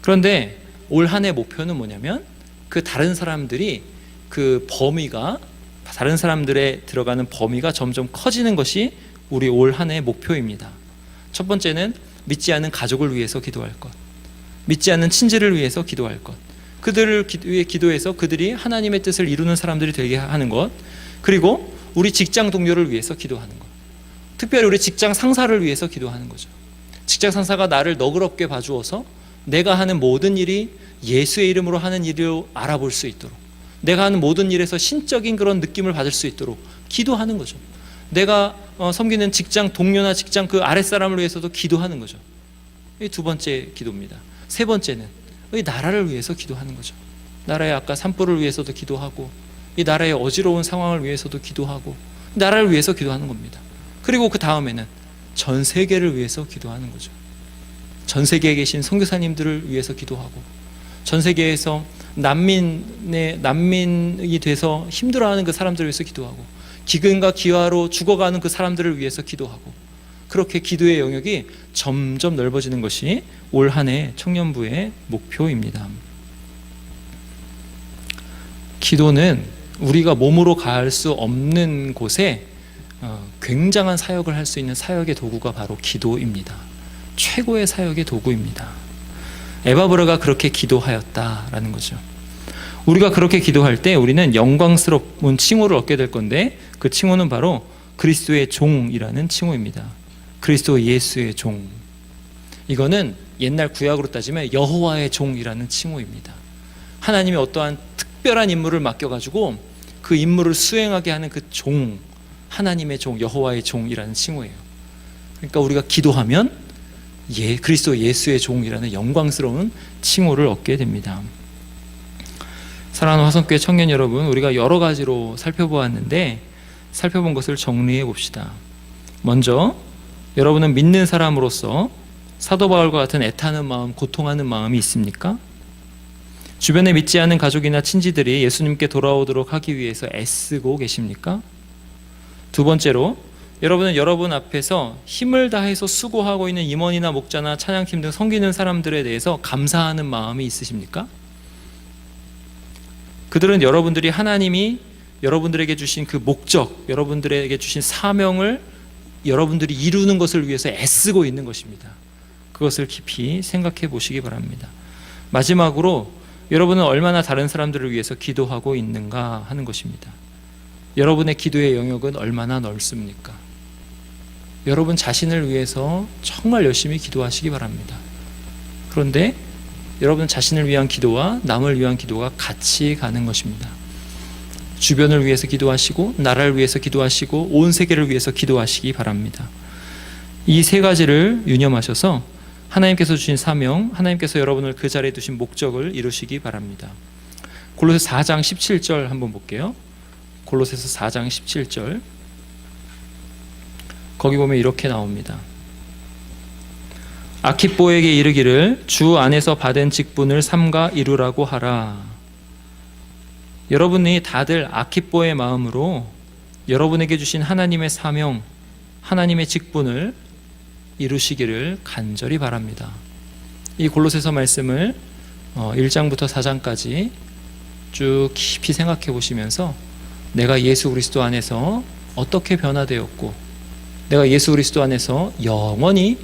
그런데 올 한 해 목표는 뭐냐면 그 다른 사람들이 그 범위가, 다른 사람들의 들어가는 범위가 점점 커지는 것이 우리 올 한 해 목표입니다. 첫 번째는 믿지 않는 가족을 위해서 기도할 것, 믿지 않는 친지를 위해서 기도할 것, 그들을 위해 기도해서 그들이 하나님의 뜻을 이루는 사람들이 되게 하는 것, 그리고 우리 직장 동료를 위해서 기도하는 거예요. 특별히 우리 직장 상사를 위해서 기도하는 거죠. 직장 상사가 나를 너그럽게 봐주어서 내가 하는 모든 일이 예수의 이름으로 하는 일로 알아볼 수 있도록, 내가 하는 모든 일에서 신적인 그런 느낌을 받을 수 있도록 기도하는 거죠. 내가 섬기는 직장 동료나 직장 그 아랫사람을 위해서도 기도하는 거죠. 이 두 번째 기도입니다. 세 번째는 이 나라를 위해서 기도하는 거죠. 나라의 아까 산불을 위해서도 기도하고, 이 나라의 어지러운 상황을 위해서도 기도하고, 나라를 위해서 기도하는 겁니다. 그리고 그 다음에는 전 세계를 위해서 기도하는 거죠. 전 세계에 계신 선교사님들을 위해서 기도하고, 전 세계에서 난민이 돼서 힘들어하는 그 사람들을 위해서 기도하고, 기근과 기화로 죽어가는 그 사람들을 위해서 기도하고, 그렇게 기도의 영역이 점점 넓어지는 것이 올 한 해 청년부의 목표입니다. 기도는 우리가 몸으로 갈 수 없는 곳에 굉장한 사역을 할 수 있는 사역의 도구가 바로 기도입니다. 최고의 사역의 도구입니다. 에바브라가 그렇게 기도하였다라는 거죠. 우리가 그렇게 기도할 때 우리는 영광스러운 칭호를 얻게 될 건데, 그 칭호는 바로 그리스도의 종이라는 칭호입니다. 그리스도 예수의 종. 이거는 옛날 구약으로 따지면 여호와의 종이라는 칭호입니다. 하나님이 어떠한 특별한 임무를 맡겨가지고 그 임무를 수행하게 하는 그 종, 하나님의 종, 여호와의 종이라는 칭호예요. 그러니까 우리가 기도하면 그리스도 예수의 종이라는 영광스러운 칭호를 얻게 됩니다. 사랑하는 화성교회 청년 여러분, 우리가 여러 가지로 살펴보았는데 살펴본 것을 정리해 봅시다. 먼저 여러분은 믿는 사람으로서 사도 바울과 같은 애타는 마음, 고통하는 마음이 있습니까? 주변에 믿지 않는 가족이나 친지들이 예수님께 돌아오도록 하기 위해서 애쓰고 계십니까? 두 번째로, 여러분은 여러분 앞에서 힘을 다해서 수고하고 있는 임원이나 목자나 찬양팀 등 섬기는 사람들에 대해서 감사하는 마음이 있으십니까? 그들은 여러분들이 하나님이 여러분들에게 주신 그 목적, 여러분들에게 주신 사명을 여러분들이 이루는 것을 위해서 애쓰고 있는 것입니다. 그것을 깊이 생각해 보시기 바랍니다. 마지막으로, 여러분은 얼마나 다른 사람들을 위해서 기도하고 있는가 하는 것입니다. 여러분의 기도의 영역은 얼마나 넓습니까? 여러분 자신을 위해서 정말 열심히 기도하시기 바랍니다. 그런데 여러분 자신을 위한 기도와 남을 위한 기도가 같이 가는 것입니다. 주변을 위해서 기도하시고, 나라를 위해서 기도하시고, 온 세계를 위해서 기도하시기 바랍니다. 이 세 가지를 유념하셔서 하나님께서 주신 사명, 하나님께서 여러분을 그 자리에 두신 목적을 이루시기 바랍니다. 골로새 4장 17절 한번 볼게요. 골로새서 4장 17절. 거기 보면 이렇게 나옵니다. 아키뽀에게 이르기를 주 안에서 받은 직분을 삼가 이루라고 하라. 여러분이 다들 아키뽀의 마음으로 여러분에게 주신 하나님의 사명, 하나님의 직분을 이루시기를 간절히 바랍니다. 이 골로새서 말씀을 1장부터 4장까지 쭉 깊이 생각해 보시면서 내가 예수 그리스도 안에서 어떻게 변화되었고, 내가 예수 그리스도 안에서 영원히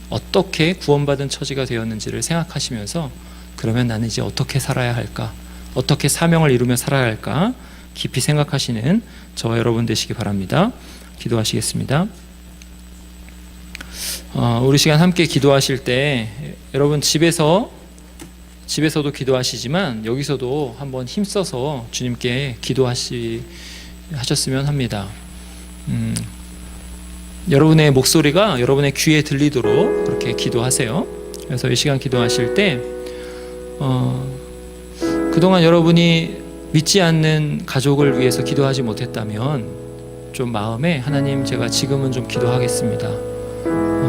어떻게 구원받은 처지가 되었는지를 생각하시면서, 그러면 나는 이제 어떻게 살아야 할까, 어떻게 사명을 이루며 살아야 할까 깊이 생각하시는 저와 여러분 되시기 바랍니다. 기도하시겠습니다. 우리 시간 함께 기도하실 때 여러분 집에서도 기도하시지만 여기서도 한번 힘써서 주님께 기도하셨으면 합니다. 여러분의 목소리가 여러분의 귀에 들리도록 그렇게 기도하세요. 그래서 이 시간 기도하실 때 그동안 여러분이 믿지 않는 가족을 위해서 기도하지 못했다면 좀 마음에, 하나님 제가 지금은 좀 기도하겠습니다,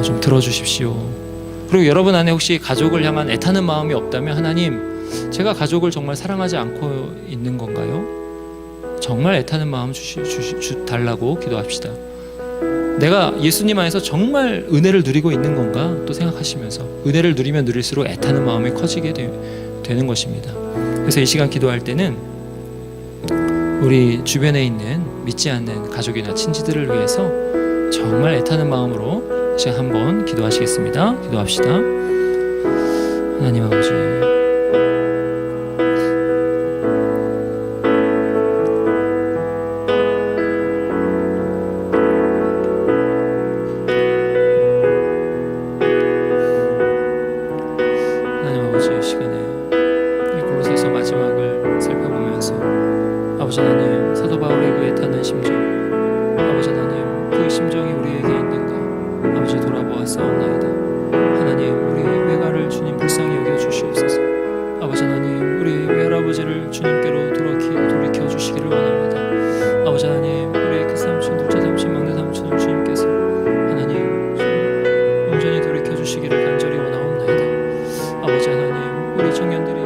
좀 들어주십시오. 그리고 여러분 안에 혹시 가족을 향한 애타는 마음이 없다면, 하나님 제가 가족을 정말 사랑하지 않고 있는 건가요? 정말 애타는 마음 달라고 기도합시다. 내가 예수님 안에서 정말 은혜를 누리고 있는 건가 또 생각하시면서, 은혜를 누리면 누릴수록 애타는 마음이 커지게 되는 것입니다. 그래서 이 시간 기도할 때는 우리 주변에 있는 믿지 않는 가족이나 친지들을 위해서 정말 애타는 마음으로 시간 한번 기도하시겠습니다. 기도합시다. 하나님 아버지, 기도하사옵나이다. 하나님, 우리 외가를 주님 불쌍히 여겨 주시옵소서. 아버지 하나님, 우리 외할아버지를 주님께로 돌이켜 주시기를 원합니다. 아버지 하나님, 우리 그 삼촌, 둘째 삼촌, 막내 삼촌을 주님께서 하나님 온전히 돌이켜 주시기를 간절히 원하옵나이다. 아버지 하나님, 우리 청년들이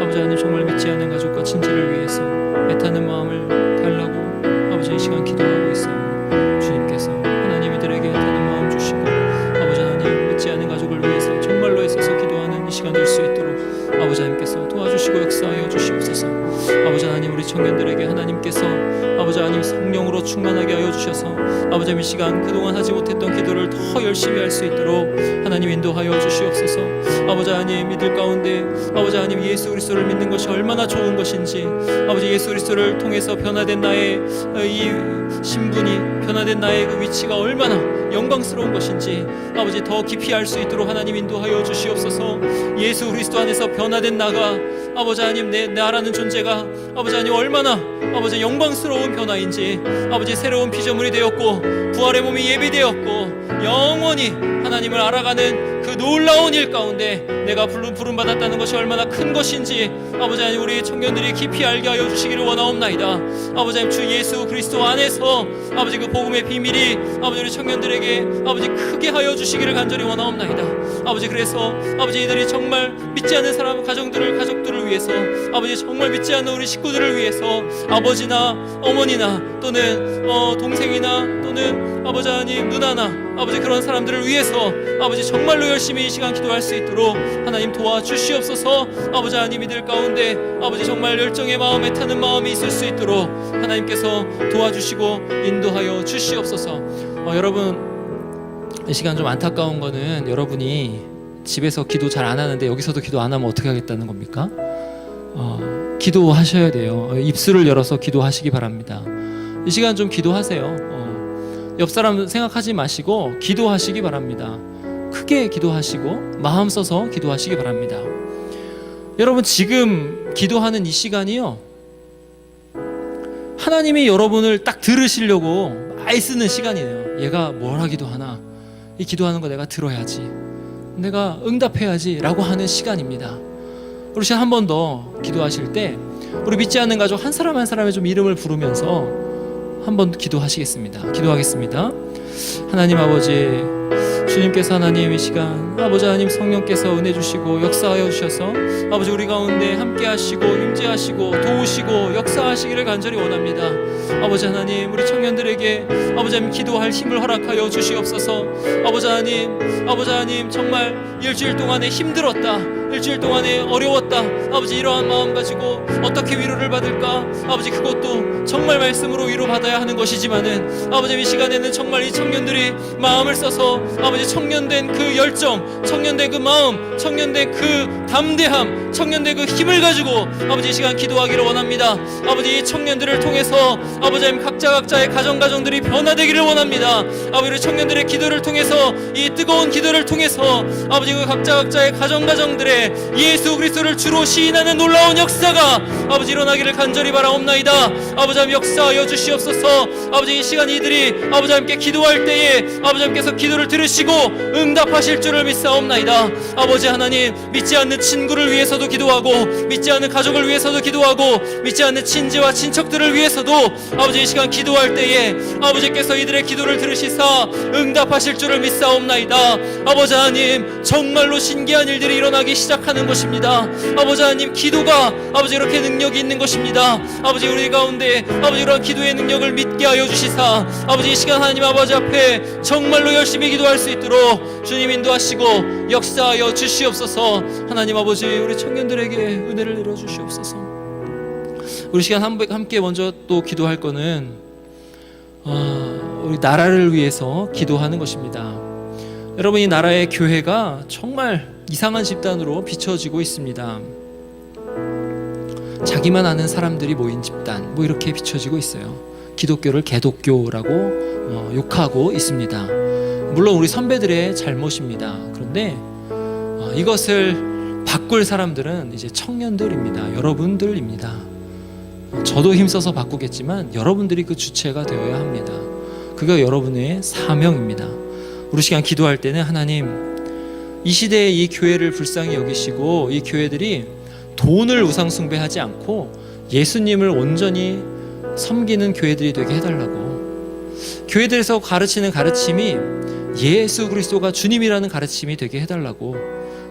아버지 하나님 정말 믿지 않는 가족과 친지를 위해서 애타는 마음을 달라고 아버지 이 시간 기도하고 있사오니 주님께서 하나님 이들에게 애타는 마음 주시고 아버지 하나님 믿지 않는 가족을 위해서 정말로 애써서 기도하는 이 시간 될 수 있도록 아버지 하나님께서 도와주시고 역사하여 주시옵소서. 아버지 하나님, 우리 청년들에게 하나님께서 아버지 하나님 성령으로 충만하게 하여 주셔서 아버지 하나님 이 시간 그동안 하지 못했던 기도를 더 열심히 할 수 있도록 하나님 인도하여 주시옵소서. 아버지 하나님, 이들 가운데 아버지 하나님 예수 그리스도를 믿는 것이 얼마나 좋은 것인지, 아버지 예수 그리스도를 통해서 변화된 나의 이 신분이, 변화된 나의 그 위치가 얼마나 영광스러운 것인지 아버지 더 깊이 알 수 있도록 하나님 인도하여 주시옵소서. 예수 그리스도 안에서 변화된 나가 아버지 하나님 나라는 존재가 아버지 하나님 얼마나 아버지 영광스러운 변화인지, 아버지 새로운 피조물이 되었고 부활의 몸이 예비되었고 영원히 하나님을 알아가는 그 놀라운 일 가운데 내가 부름 받았다는 것이 얼마나 큰 것인지 아버지 하나님, 우리 청년들이 깊이 알게 하여 주시기를 원하옵나이다. 아버지 하나님, 주 예수 그리스도 안에서 아버지 그 복음의 비밀이 아버지 우리 청년들에게 아버지 크게 하여 주시기를 간절히 원하옵나이다. 아버지, 그래서 아버지 이들이 정말 믿지 않는 사람 가족들을 위해서 아버지 정말 믿지 않는 우리 식구들을 위해서 아버지나 어머니나 또는 동생이나 또는 아버지 하나님 누나나 아버지 그런 사람들을 위해서 아버지 정말로 열심히 이 시간 기도할 수 있도록 하나님 도와주시옵소서. 아버지 하나님, 이들 가운데 아버지 정말 열정의 마음에 타는 마음이 있을 수 있도록 하나님께서 도와주시고 인도하여 주시옵소서. 여러분, 이 시간 좀 안타까운 거는 여러분이 집에서 기도 잘 안 하는데 여기서도 기도 안 하면 어떻게 하겠다는 겁니까? 기도하셔야 돼요. 입술을 열어서 기도하시기 바랍니다. 이 시간 좀 기도하세요. 옆 사람 생각하지 마시고 기도하시기 바랍니다. 크게 기도하시고 마음 써서 기도하시기 바랍니다. 여러분, 지금 기도하는 이 시간이요, 하나님이 여러분을 딱 들으시려고 많이 쓰는 시간이에요. 얘가 뭘 하기도 하나, 이 기도하는 거 내가 들어야지, 내가 응답해야지 라고 하는 시간입니다. 우리 시간 한 번 더 기도하실 때 우리 믿지 않는 가족 한 사람 한 사람의 좀 이름을 부르면서 한번 기도하시겠습니다. 기도하겠습니다. 하나님 아버지, 주님께서 하나님 이 시간 아버지 하나님 성령께서 은혜 주시고 역사하여 주셔서 아버지 우리 가운데 함께 하시고 임재하시고 도우시고 역사하시기를 간절히 원합니다. 아버지 하나님, 우리 청년들에게 아버지 하나님 기도할 힘을 허락하여 주시옵소서. 아버지 하나님 정말 일주일 동안에 힘들었다, 일주일 동안에 어려웠다, 아버지 이러한 마음 가지고 어떻게 위로를 받을까, 아버지 그것도 정말 말씀으로 위로받아야 하는 것이지만은 아버지 이 시간에는 정말 이 청년들이 마음을 써서 아버지 청년된 그 열정, 청년된 그 마음, 청년된 그 담대함, 청년된 그 힘을 가지고 아버지 이 시간 기도하기를 원합니다. 아버지 이 청년들을 통해서 아버지 하나님 각자의 가정들이 변화되기를 원합니다. 아버지 청년들의 기도를 통해서, 이 뜨거운 기도를 통해서 아버지 그 각자의 가정들의 예수 그리스도를 주로 시인하는 놀라운 역사가 아버지 일어나기를 간절히 바라옵나이다. 아버지 하나님 역사하여 주시옵소서. 아버지 이 시간 이들이 아버지 하나님께 기도할 때에 아버지 하나님께서 기도를 들으시고 응답하실 줄을 믿사옵나이다. 아버지 하나님, 믿지 않는 친구를 위해서도 기도하고 믿지 않는 가족을 위해서도 기도하고 믿지 않는 친지와 친척들을 위해서도 아버지 이 시간 기도할 때에 아버지께서 이들의 기도를 들으시사 응답하실 줄을 믿사옵나이다. 아버지 하나님, 정말로 신기한 일들이 일어나기 시작하는 것입니다. 아버지 하나님, 기도가 아버지 이렇게 능력이 있는 것입니다. 아버지 우리 가운데 아버지 이러한 기도의 능력을 믿게 하여 주시사 아버지 이 시간 하나님 아버지 앞에 정말로 열심히 기도할 수 있도록 주님 인도하시고 역사하여 주시옵소서. 하나님 아버지, 우리 청년들에게 은혜를 내려 주시옵소서. 우리 시간 함께 먼저 또 기도할 거는 우리 나라를 위해서 기도하는 것입니다. 여러분, 이 나라의 교회가 정말 이상한 집단으로 비춰지고 있습니다. 자기만 아는 사람들이 모인 집단, 뭐 이렇게 비춰지고 있어요. 기독교를 개독교라고 욕하고 있습니다. 물론 우리 선배들의 잘못입니다. 그런데 이것을 바꿀 사람들은 이제 청년들입니다. 여러분들입니다. 저도 힘써서 바꾸겠지만 여러분들이 그 주체가 되어야 합니다. 그게 여러분의 사명입니다. 우리 시간 기도할 때는 하나님, 이 시대에 이 교회를 불쌍히 여기시고 이 교회들이 돈을 우상 숭배하지 않고 예수님을 온전히 섬기는 교회들이 되게 해달라고, 교회들에서 가르치는 가르침이 예수 그리스도가 주님이라는 가르침이 되게 해달라고,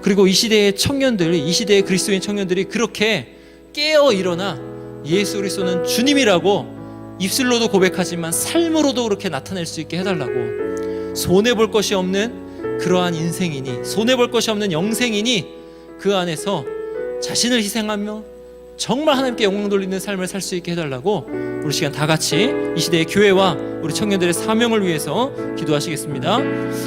그리고 이 시대의 청년들이, 이 시대의 그리스도인 청년들이 그렇게 깨어 일어나 예수 그리스도는 주님이라고 입술로도 고백하지만 삶으로도 그렇게 나타낼 수 있게 해달라고, 손해볼 것이 없는 그러한 인생이니, 손해볼 것이 없는 영생이니 그 안에서 자신을 희생하며 정말 하나님께 영광 돌리는 삶을 살 수 있게 해달라고 우리 시간 다 같이 이 시대의 교회와 우리 청년들의 사명을 위해서 기도하시겠습니다.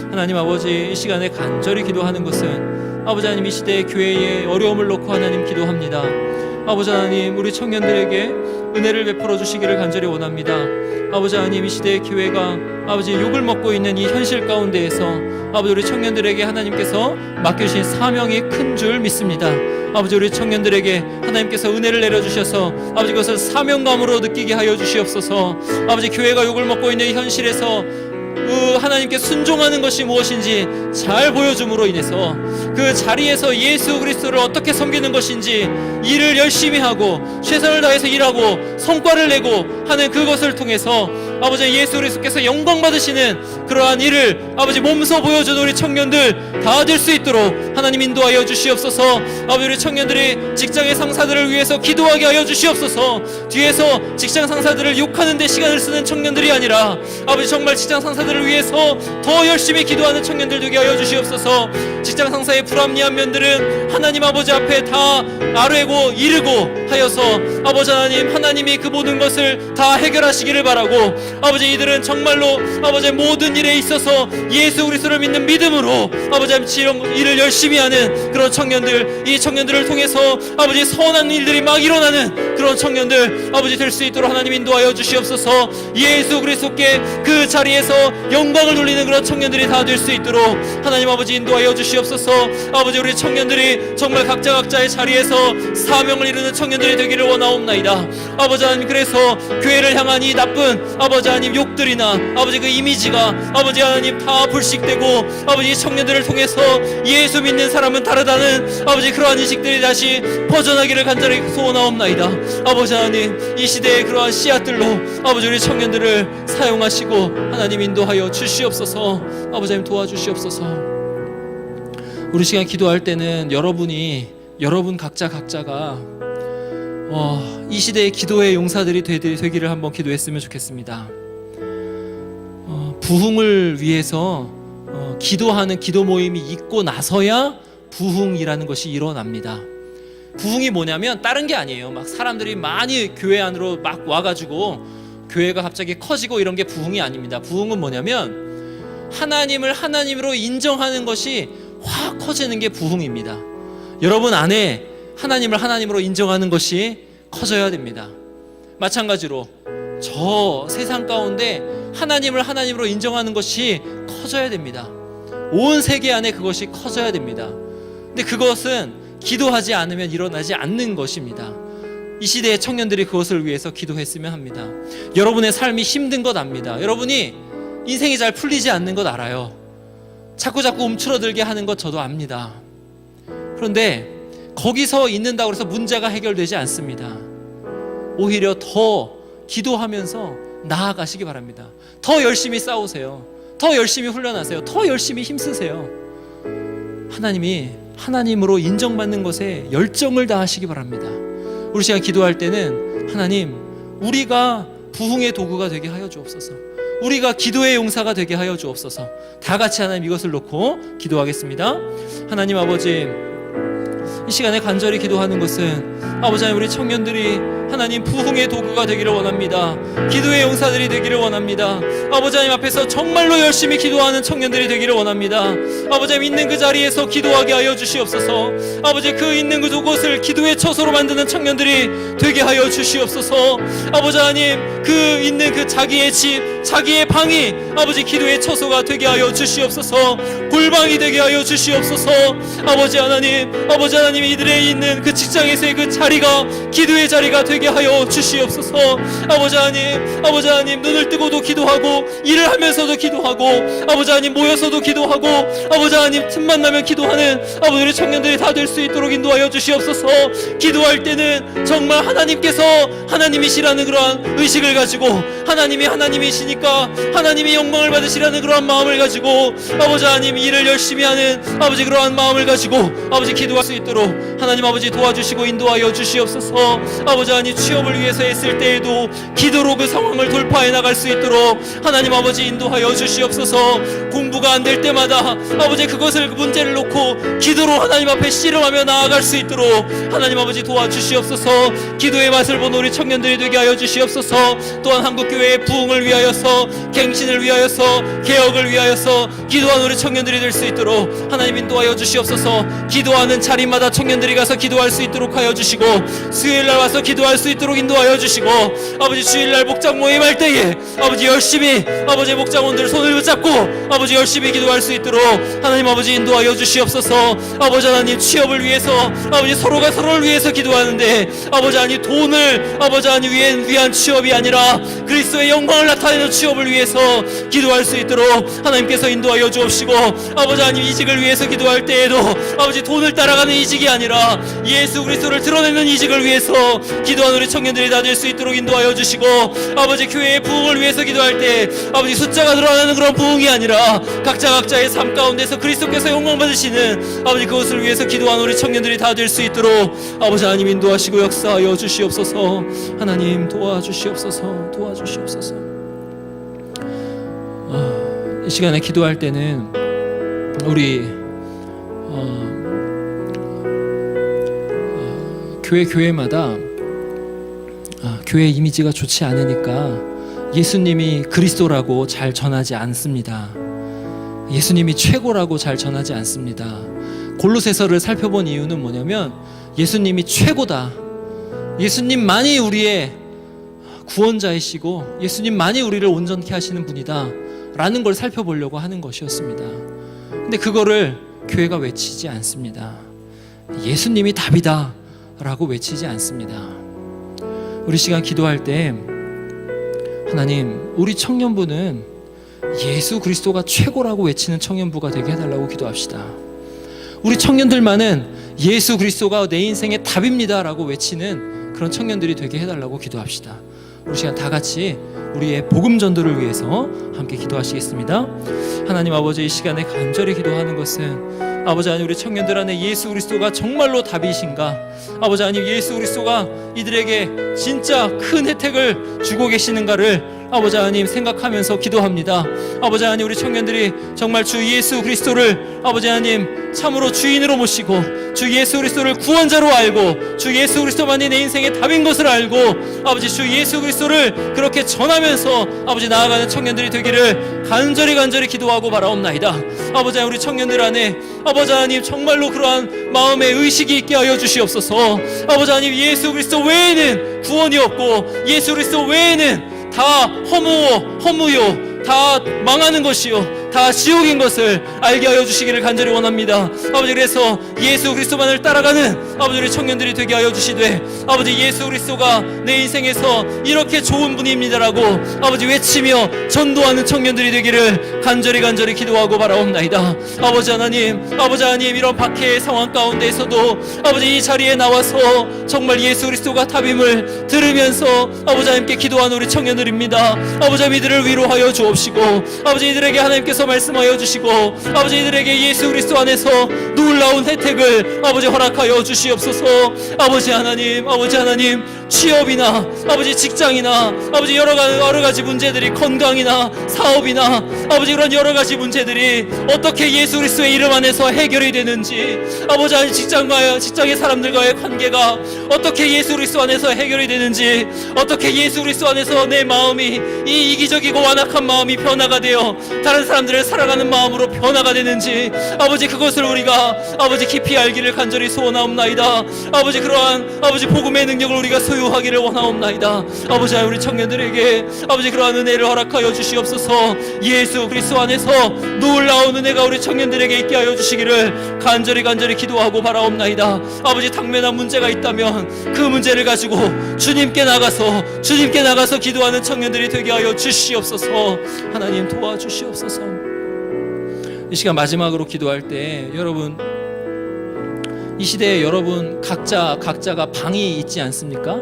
하나님 아버지, 이 시간에 간절히 기도하는 것은 아버지 하나님, 이 시대의 교회에 어려움을 놓고 하나님 기도합니다. 아버지 하나님, 우리 청년들에게 은혜를 베풀어 주시기를 간절히 원합니다. 아버지 하나님, 이 시대의 교회가 아버지 욕을 먹고 있는 이 현실 가운데에서 아버지 우리 청년들에게 하나님께서 맡겨주신 사명이 큰 줄 믿습니다. 아버지 우리 청년들에게 하나님께서 은혜를 내려주셔서 아버지 그것을 사명감으로 느끼게 하여 주시옵소서. 아버지 교회가 욕을 먹고 있는 이 현실에서 하나님께 순종하는 것이 무엇인지 잘 보여줌으로 인해서 그 자리에서 예수 그리스도를 어떻게 섬기는 것인지 일을 열심히 하고 최선을 다해서 일하고 성과를 내고 하는 그것을 통해서 아버지 예수 그리스도께서 영광 받으시는 그러한 일을 아버지 몸소 보여주는 우리 청년들 다 될 수 있도록 하나님 인도하여 주시옵소서. 아버지 우리 청년들이 직장의 상사들을 위해서 기도하게 하여 주시옵소서. 뒤에서 직장 상사들을 욕하는 데 시간을 쓰는 청년들이 아니라 아버지 정말 직장 상사들을 위해서 더 열심히 기도하는 청년들 되게 하여 주시옵소서. 직장 상사의 불합리한 면들은 하나님 아버지 앞에 다 아뢰고 이르고 하여서 아버지 하나님, 하나님이 그 모든 것을 다 해결하시기를 바라고, 아버지 이들은 정말로 아버지 모든 일에 있어서 예수 그리스도를 믿는 믿음으로 아버지 이런 일을 열심히 하는 그런 청년들, 이 청년들을 통해서 아버지 선한 일들이 막 일어나는 그런 청년들 아버지 될 수 있도록 하나님 인도하여 주시옵소서. 예수 그리스도께 그 자리에서 영광을 돌리는 그런 청년들이 다 될 수 있도록 하나님 아버지 인도하여 주시옵소서. 아버지 우리 청년들이 정말 각자의 자리에서 사명을 이루는 청년들이 되기를 원하옵나이다. 아버지 하나님, 그래서 교회를 향한 이 나쁜 아버지 하나님 욕들이나 아버지 그 이미지가 아버지 하나님 다 불식되고 아버지 청년들을 통해서 예수 믿는 사람은 다르다는 아버지 그러한 인식들이 다시 퍼져나기를 간절히 소원하옵나이다. 아버지 하나님, 이 시대의 그러한 씨앗들로 아버지 우리 청년들을 사용하시고 하나님 인도하여 주시옵소서. 아버지 하나님 도와주시옵소서. 우리 시간 기도할 때는 여러분 각자가 이 시대의 기도의 용사들이 되기를 한번 기도했으면 좋겠습니다. 부흥을 위해서 기도하는 기도 모임이 있고 나서야 부흥이라는 것이 일어납니다. 부흥이 뭐냐면 다른 게 아니에요. 막 사람들이 많이 교회 안으로 막 와가지고 교회가 갑자기 커지고 이런 게 부흥이 아닙니다. 부흥은 뭐냐면 하나님을 하나님으로 인정하는 것이 확 커지는 게 부흥입니다. 여러분 안에 하나님을 하나님으로 인정하는 것이 커져야 됩니다. 마찬가지로 저 세상 가운데 하나님을 하나님으로 인정하는 것이 커져야 됩니다. 온 세계 안에 그것이 커져야 됩니다. 근데 그것은 기도하지 않으면 일어나지 않는 것입니다. 이 시대의 청년들이 그것을 위해서 기도했으면 합니다. 여러분의 삶이 힘든 것 압니다. 여러분이 인생이 잘 풀리지 않는 것 알아요. 자꾸 움츠러들게 하는 것 저도 압니다. 그런데 거기서 있는다고 해서 문제가 해결되지 않습니다. 오히려 더 기도하면서 나아가시기 바랍니다. 더 열심히 싸우세요. 더 열심히 훈련하세요. 더 열심히 힘쓰세요. 하나님이 하나님으로 인정받는 것에 열정을 다하시기 바랍니다. 우리 시간 기도할 때는 하나님, 우리가 부흥의 도구가 되게 하여 주옵소서. 우리가 기도의 용사가 되게 하여 주옵소서. 다 같이 하나님 이것을 놓고 기도하겠습니다. 하나님 아버지, 이 시간에 간절히 기도하는 것은 아버지 하나님, 우리 청년들이 하나님 부흥의 도구가 되기를 원합니다. 기도의 용사들이 되기를 원합니다. 아버지 하나님 앞에서 정말로 열심히 기도하는 청년들이 되기를 원합니다. 아버지 하나님, 있는 그 자리에서 기도하게 하여 주시옵소서. 아버지 그 있는 그곳을 기도의 처소로 만드는 청년들이 되게 하여 주시옵소서. 아버지 하나님, 그 있는 그 자기의 집, 자기의 방이 아버지 기도의 처소가 되게 하여 주시옵소서. 골방이 되게 하여 주시옵소서. 아버지 하나님, 이들의 있는 그 직장에서의 그 자리가 기도의 자리가 되게 되게 하여 주시옵소서. 아버지 하나님 눈을 뜨고도 기도하고 일을 하면서도 기도하고 아버지 하나님 모여서도 기도하고 아버지 하나님 틈만 나면 기도하는 아버지 우리 청년들이 다 될 수 있도록 인도하여 주시옵소서. 기도할 때는 정말 하나님께서 하나님이시라는 그러한 의식을 가지고 하나님이 하나님이시니까 하나님이 영광을 받으시라는 그러한 마음을 가지고 아버지 하나님 일을 열심히 하는 아버지 그러한 마음을 가지고 아버지 기도할 수 있도록 하나님 아버지 도와주시고 인도하여 주시옵소서. 아버지 하나님 취업을 위해서 했을 때에도 기도로 그 상황을 돌파해 나갈 수 있도록 하나님 아버지 인도하여 주시옵소서. 공부가 안 될 때마다 아버지 그것을 문제를 놓고 기도로 하나님 앞에 씨름하며 나아갈 수 있도록 하나님 아버지 도와주시옵소서. 기도의 맛을 보는 우리 청년들이 되게 하여 주시옵소서. 또한 한국교회의 부흥을 위하여서 갱신을 위하여서 개혁을 위하여서 기도하는 우리 청년들이 될 수 있도록 하나님 인도하여 주시옵소서. 기도하는 자리마다 청년들이 가서 기도할 수 있도록 하여 주시고 수요일날 와서 기도할 수 있도록 인도하여 주시고 아버지 주일날 목장 모임할 때에 아버지 열심히 아버지 목장원들 손을 붙잡고 아버지 열심히 기도할 수 있도록 하나님 아버지 인도하여 주시옵소서. 아버지 하나님 취업을 위해서 아버지 서로가 서로를 위해서 기도하는데 아버지 하나님 돈을 아버지 하나님 위한 취업이 아니라 그리스도의 영광을 나타내는 취업을 위해서 기도할 수 있도록 하나님께서 인도하여 주옵시고 아버지 하나님 이직을 위해서 기도할 때에도 아버지 돈을 따라가는 이직이 아니라 예수 그리스도를 드러내는 이직을 위해서 기도하는 우리 청년들이 다 될 수 있도록 인도하여 주시고 아버지 교회의 부흥을 위해서 기도할 때 아버지 숫자가 늘어나는 그런 부흥이 아니라 각자의 삶 가운데서 그리스도께서 영광 받으시는 아버지 그것을 위해서 기도하는 우리 청년들이 다 될 수 있도록 아버지 하나님 인도하시고 역사하여 주시옵소서. 하나님 도와주시옵소서. 이 시간에 기도할 때는 우리 교회마다 교회 이미지가 좋지 않으니까 예수님이 그리스도라고 잘 전하지 않습니다. 예수님이 최고라고 잘 전하지 않습니다. 골로새서를 살펴본 이유는 뭐냐면 예수님이 최고다. 예수님만이 우리의 구원자이시고 예수님만이 우리를 온전케 하시는 분이다 라는 걸 살펴보려고 하는 것이었습니다. 근데 그거를 교회가 외치지 않습니다. 예수님이 답이다 라고 외치지 않습니다. 우리 시간 기도할 때 하나님 우리 청년부는 예수 그리스도가 최고라고 외치는 청년부가 되게 해달라고 기도합시다. 우리 청년들만은 예수 그리스도가 내 인생의 답입니다 라고 외치는 그런 청년들이 되게 해달라고 기도합시다. 우리 시간 다 같이 우리의 복음 전도를 위해서 함께 기도하시겠습니다. 하나님 아버지 이 시간에 간절히 기도하는 것은 아버지 하나님 우리 청년들 안에 예수 그리스도가 정말로 답이신가? 아버지 하나님 예수 그리스도가 이들에게 진짜 큰 혜택을 주고 계시는가를 아버지 하나님 생각하면서 기도합니다. 아버지 하나님 우리 청년들이 정말 주 예수 그리스도를 아버지 하나님 참으로 주인으로 모시고 주 예수 그리스도를 구원자로 알고 주 예수 그리스도만이 내 인생의 답인 것을 알고 아버지 주 예수 그리스도를 그렇게 전하면서 아버지 나아가는 청년들이 되기를 간절히 기도하고 바라옵나이다. 아버지 하나님 우리 청년들 안에 아버지 하나님 정말로 그러한 마음의 의식이 있게 하여 주시옵소서. 아버지 하나님 예수 그리스도 외에는 구원이 없고 예수 그리스도 외에는 다 허무요 다 망하는 것이요 다 지옥인 것을 알게 하여 주시기를 간절히 원합니다. 아버지 그래서 예수 그리스도만을 따라가는 아버지 우리 청년들이 되게 하여 주시되 아버지 예수 그리스도가 내 인생에서 이렇게 좋은 분입니다라고 아버지 외치며 전도하는 청년들이 되기를 간절히 기도하고 바라옵나이다. 아버지 하나님 이런 박해의 상황 가운데에서도 아버지 이 자리에 나와서 정말 예수 그리스도가 답임을 들으면서 아버지 하나님께 기도하는 우리 청년들입니다. 아버지 하나님 이들을 위로하여 주옵시고 아버지 이들에게 하나님께서 말씀하여 주시고 아버지 이들에게 예수 그리스도 안에서 놀라운 혜택을 아버지 허락하여 주시옵소서. 아버지 하나님 취업이나 아버지 직장이나 아버지 여러 가지 문제들이 건강이나 사업이나 아버지 그런 여러 가지 문제들이 어떻게 예수 그리스도의 이름 안에서 해결이 되는지 아버지 하나님 직장의 사람들과의 관계가 어떻게 예수 그리스도 안에서 해결이 되는지 어떻게 예수 그리스도 안에서 내 마음이 이 이기적이고 완악한 마음이 변화가 되어 다른 사람들 청년들을 사랑하는 마음으로 변화가 되는지 아버지 그것을 우리가 아버지 깊이 알기를 간절히 소원하옵나이다. 아버지 그러한 아버지 복음의 능력을 우리가 소유하기를 원하옵나이다. 아버지 우리 청년들에게 아버지 그러한 은혜를 허락하여 주시옵소서. 예수 그리스도 안에서 놀라운 은혜가 우리 청년들에게 있게 하여 주시기를 간절히 기도하고 바라옵나이다. 아버지 당면한 문제가 있다면 그 문제를 가지고 주님께 나가서 기도하는 청년들이 되게 하여 주시옵소서. 하나님 도와주시옵소서. 이 시간 마지막으로 기도할 때 여러분, 이 시대에 여러분 각자가 방이 있지 않습니까?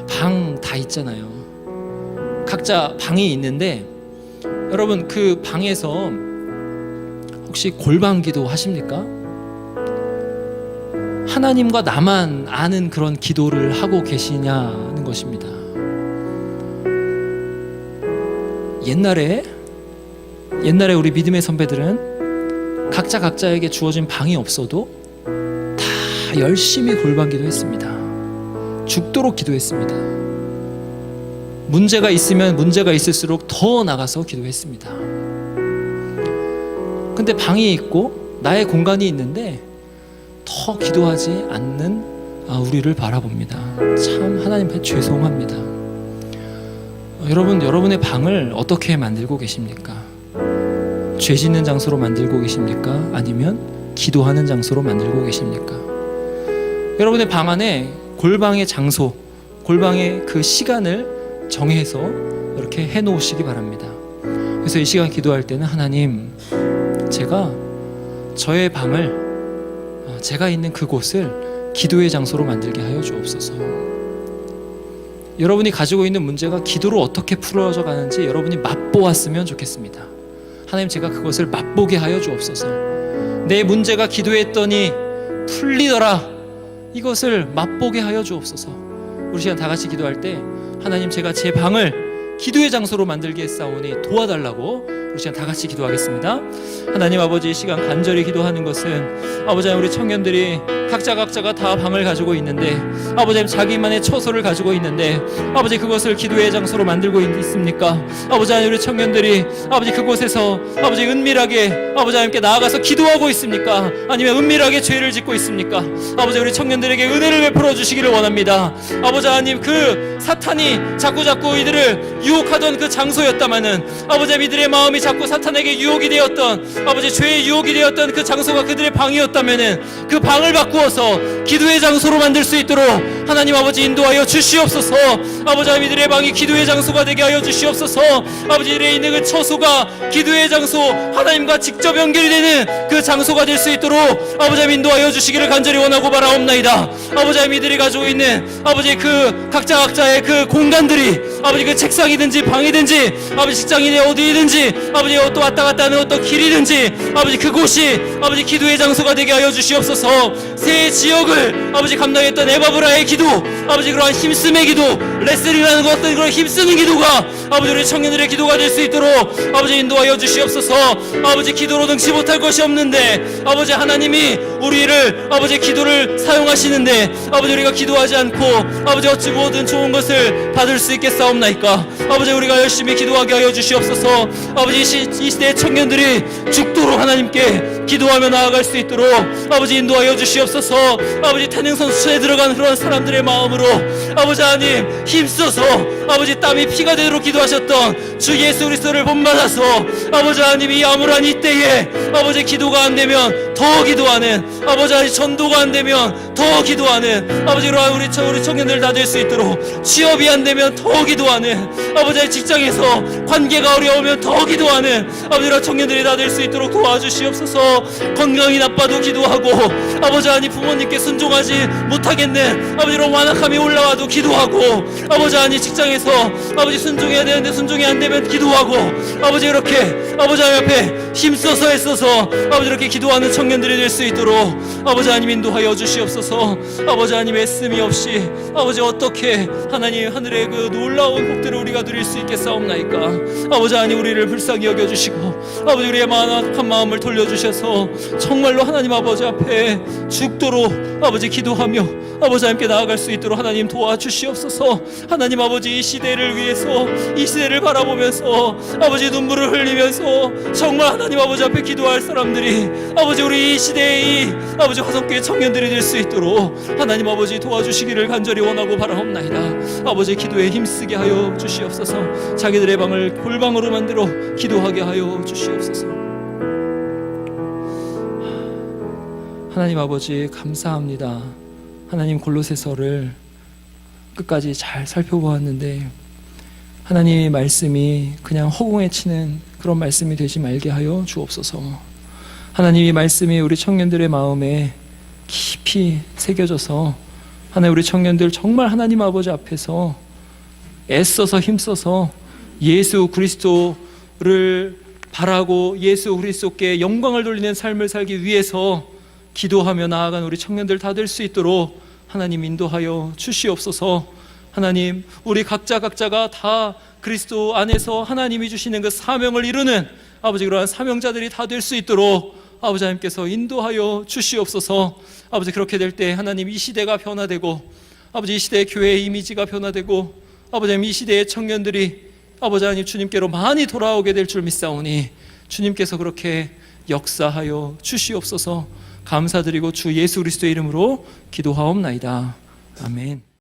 방 다 있잖아요. 각자 방이 있는데 여러분 그 방에서 혹시 골방기도 하십니까? 하나님과 나만 아는 그런 기도를 하고 계시냐는 것입니다. 옛날에 우리 믿음의 선배들은 각자에게 주어진 방이 없어도 다 열심히 골방기도 했습니다. 죽도록 기도했습니다. 문제가 있으면 문제가 있을수록 더 나가서 기도했습니다. 근데 방이 있고 나의 공간이 있는데 더 기도하지 않는 우리를 바라봅니다. 참 하나님 앞에 죄송합니다. 여러분의 방을 어떻게 만들고 계십니까? 죄 짓는 장소로 만들고 계십니까? 아니면 기도하는 장소로 만들고 계십니까? 여러분의 방 안에 골방의 장소, 골방의 그 시간을 정해서 이렇게 해놓으시기 바랍니다. 그래서 이 시간 기도할 때는 하나님, 제가 저의 방을, 제가 있는 그곳을 기도의 장소로 만들게 하여 주옵소서. 여러분이 가지고 있는 문제가 기도로 어떻게 풀어져 가는지 여러분이 맛보았으면 좋겠습니다. 하나님, 제가 그것을 맛보게 하여 주옵소서. 내 문제가 기도했더니 풀리더라, 이것을 맛보게 하여 주옵소서. 우리 시간 다 같이 기도할 때 하나님, 제가 제 방을 기도의 장소로 만들게 했사오니 도와달라고 우리 시간 다 같이 기도하겠습니다. 하나님 아버지, 이 시간 간절히 기도하는 것은 아버지, 우리 청년들이 각자가 다 방을 가지고 있는데 아버지, 자기만의 처소를 가지고 있는데 아버지, 그것을 기도의 장소로 만들고 있습니까? 아버지, 우리 청년들이 아버지 그곳에서 아버지 은밀하게 아버지 하나님께 나아가서 기도하고 있습니까? 아니면 은밀하게 죄를 짓고 있습니까? 아버지, 우리 청년들에게 은혜를 베풀어 주시기를 원합니다. 아버지 하나님, 그 사탄이 자꾸 이들을 유혹하던 그 장소였다마는 아버지, 이들의 마음이 자꾸 사탄에게 유혹이 되었던 아버지, 죄의 유혹이 되었던 그 장소가 그들의 방이었다면은 그 방을 바꾸어서 기도의 장소로 만들 수 있도록 하나님 아버지 인도하여 주시옵소서. 아버지, 이들의 방이 기도의 장소가 되게 하여 주시옵소서. 아버지, 이들의 있는 그 처소가 기도의 장소, 하나님과 직접 연결이 되는 그 장소가 될 수 있도록 아버지 인도하여 주시기를 간절히 원하고 바라옵나이다. 아버지, 이들이 가지고 있는 아버지 그 각자의 그 공간들이 아버지 그 책상이든지 방이든지 아버지 직장인이 어디든지 아버지 또 왔다 갔다 하는 어떤 길이든지 아버지 그곳이 아버지 기도의 장소가 되게 하여 주시옵소서. 새 지역을 아버지 감당했던 에바브라의 기도, 아버지 그러한 힘쓰의 기도, 레슬링이라는 것 어떤 그런 힘쓰는 기도가 아버지 우리 청년들의 기도가 될 수 있도록 아버지 인도하여 주시옵소서. 아버지, 기도로 능치 못할 것이 없는데 아버지 하나님이 우리를 아버지 기도를 사용하시는데 아버지, 우리가 기도하지 않고 아버지 어찌 모든 좋은 것을 받을 수 있겠사옵나이까? 아버지, 우리가 열심히 기도하게 하여 주시옵소서. 아버지, 이 시대의 청년들이 죽도록 하나님께 기도하며 나아갈 수 있도록 아버지 인도하여 주시옵소서. 아버지, 탄핵선수촌에 들어간 그런 사람들의 마음으로 아버지 하나님 힘써서 아버지 땀이 피가 되도록 기도하셨던 주 예수 그리스도를 본받아서 아버지 하나님, 이 암울한 이때에 아버지 기도가 안 되면 더 기도하는, 아버지 하나님 전도가 안 되면 더 기도하는 아버지, 그러한 우리 청년들 다 될 수 있도록, 취업이 안 되면 더 기도하는, 아버지 직장에서 관계가 어려우면 더 기도하는 아버지, 그런 청년들이 다 될 수 있도록 도와주시옵소서. 건강이 나빠도 기도하고 아버지 하나님, 부모님께 순종하지 못하겠는 아버지 이런 완악함이 올라와도 기도하고 아버지 하나님, 직장에서 아버지 순종해야 되는데 순종이 안 되면 기도하고 아버지, 이렇게 아버지 하나님 앞에 힘써서 애써서 아버지 이렇게 기도하는 청년들이 될 수 있도록 아버지 하나님 인도하여 주시옵소서. 아버지 하나님, 애씀이 없이 아버지 어떻게 하나님 하늘의 그 놀라운 복들을 우리가 누릴 수 있겠사옵나이까? 아버지 하나님, 우리를 불쌍히 여겨주시고 아버지 우리의 만악한 마음을 돌려주셔서 정말로 하나님 아버지 앞에 죽도록 아버지 기도하며 아버지 함께 나아갈 수 있도록 하나님 도와주시옵소서. 하나님 아버지, 이 시대를 위해서, 이 시대를 바라보면서 아버지 눈물을 흘리면서 정말 하나님 아버지 앞에 기도할 사람들이 아버지 우리 이 시대의 이 아버지 화성교회 청년들이 될 수 있도록 하나님 아버지 도와주시기를 간절히 원하고 바라옵나이다. 아버지 기도에 힘쓰게 하여 주시옵소서. 자기들의 방을 골방으로 만들어 기도하게 하여 주시옵소서. 하나님 아버지 감사합니다. 하나님 골로새서를 끝까지 잘 살펴보았는데 하나님의 말씀이 그냥 허공에 치는 그런 말씀이 되지 말게 하여 주옵소서. 하나님의 말씀이 우리 청년들의 마음에 깊이 새겨져서 하나님 우리 청년들 정말 하나님 아버지 앞에서 애써서 힘써서 예수 그리스도를 바라고 예수 그리스도께 영광을 돌리는 삶을 살기 위해서 기도하며 나아간 우리 청년들 다 될 수 있도록 하나님 인도하여 주시옵소서. 하나님 우리 각자가 다 그리스도 안에서 하나님이 주시는 그 사명을 이루는 아버지 그러한 사명자들이 다 될 수 있도록 아버지 하나님께서 인도하여 주시옵소서. 아버지 그렇게 될 때 하나님 이 시대가 변화되고 아버지 이 시대의 교회의 이미지가 변화되고 아버지 하나님 이 시대의 청년들이 아버지 하나님 주님께로 많이 돌아오게 될 줄 믿사오니 주님께서 그렇게 역사하여 주시옵소서. 감사드리고 주 예수 그리스도의 이름으로 기도하옵나이다. 아멘.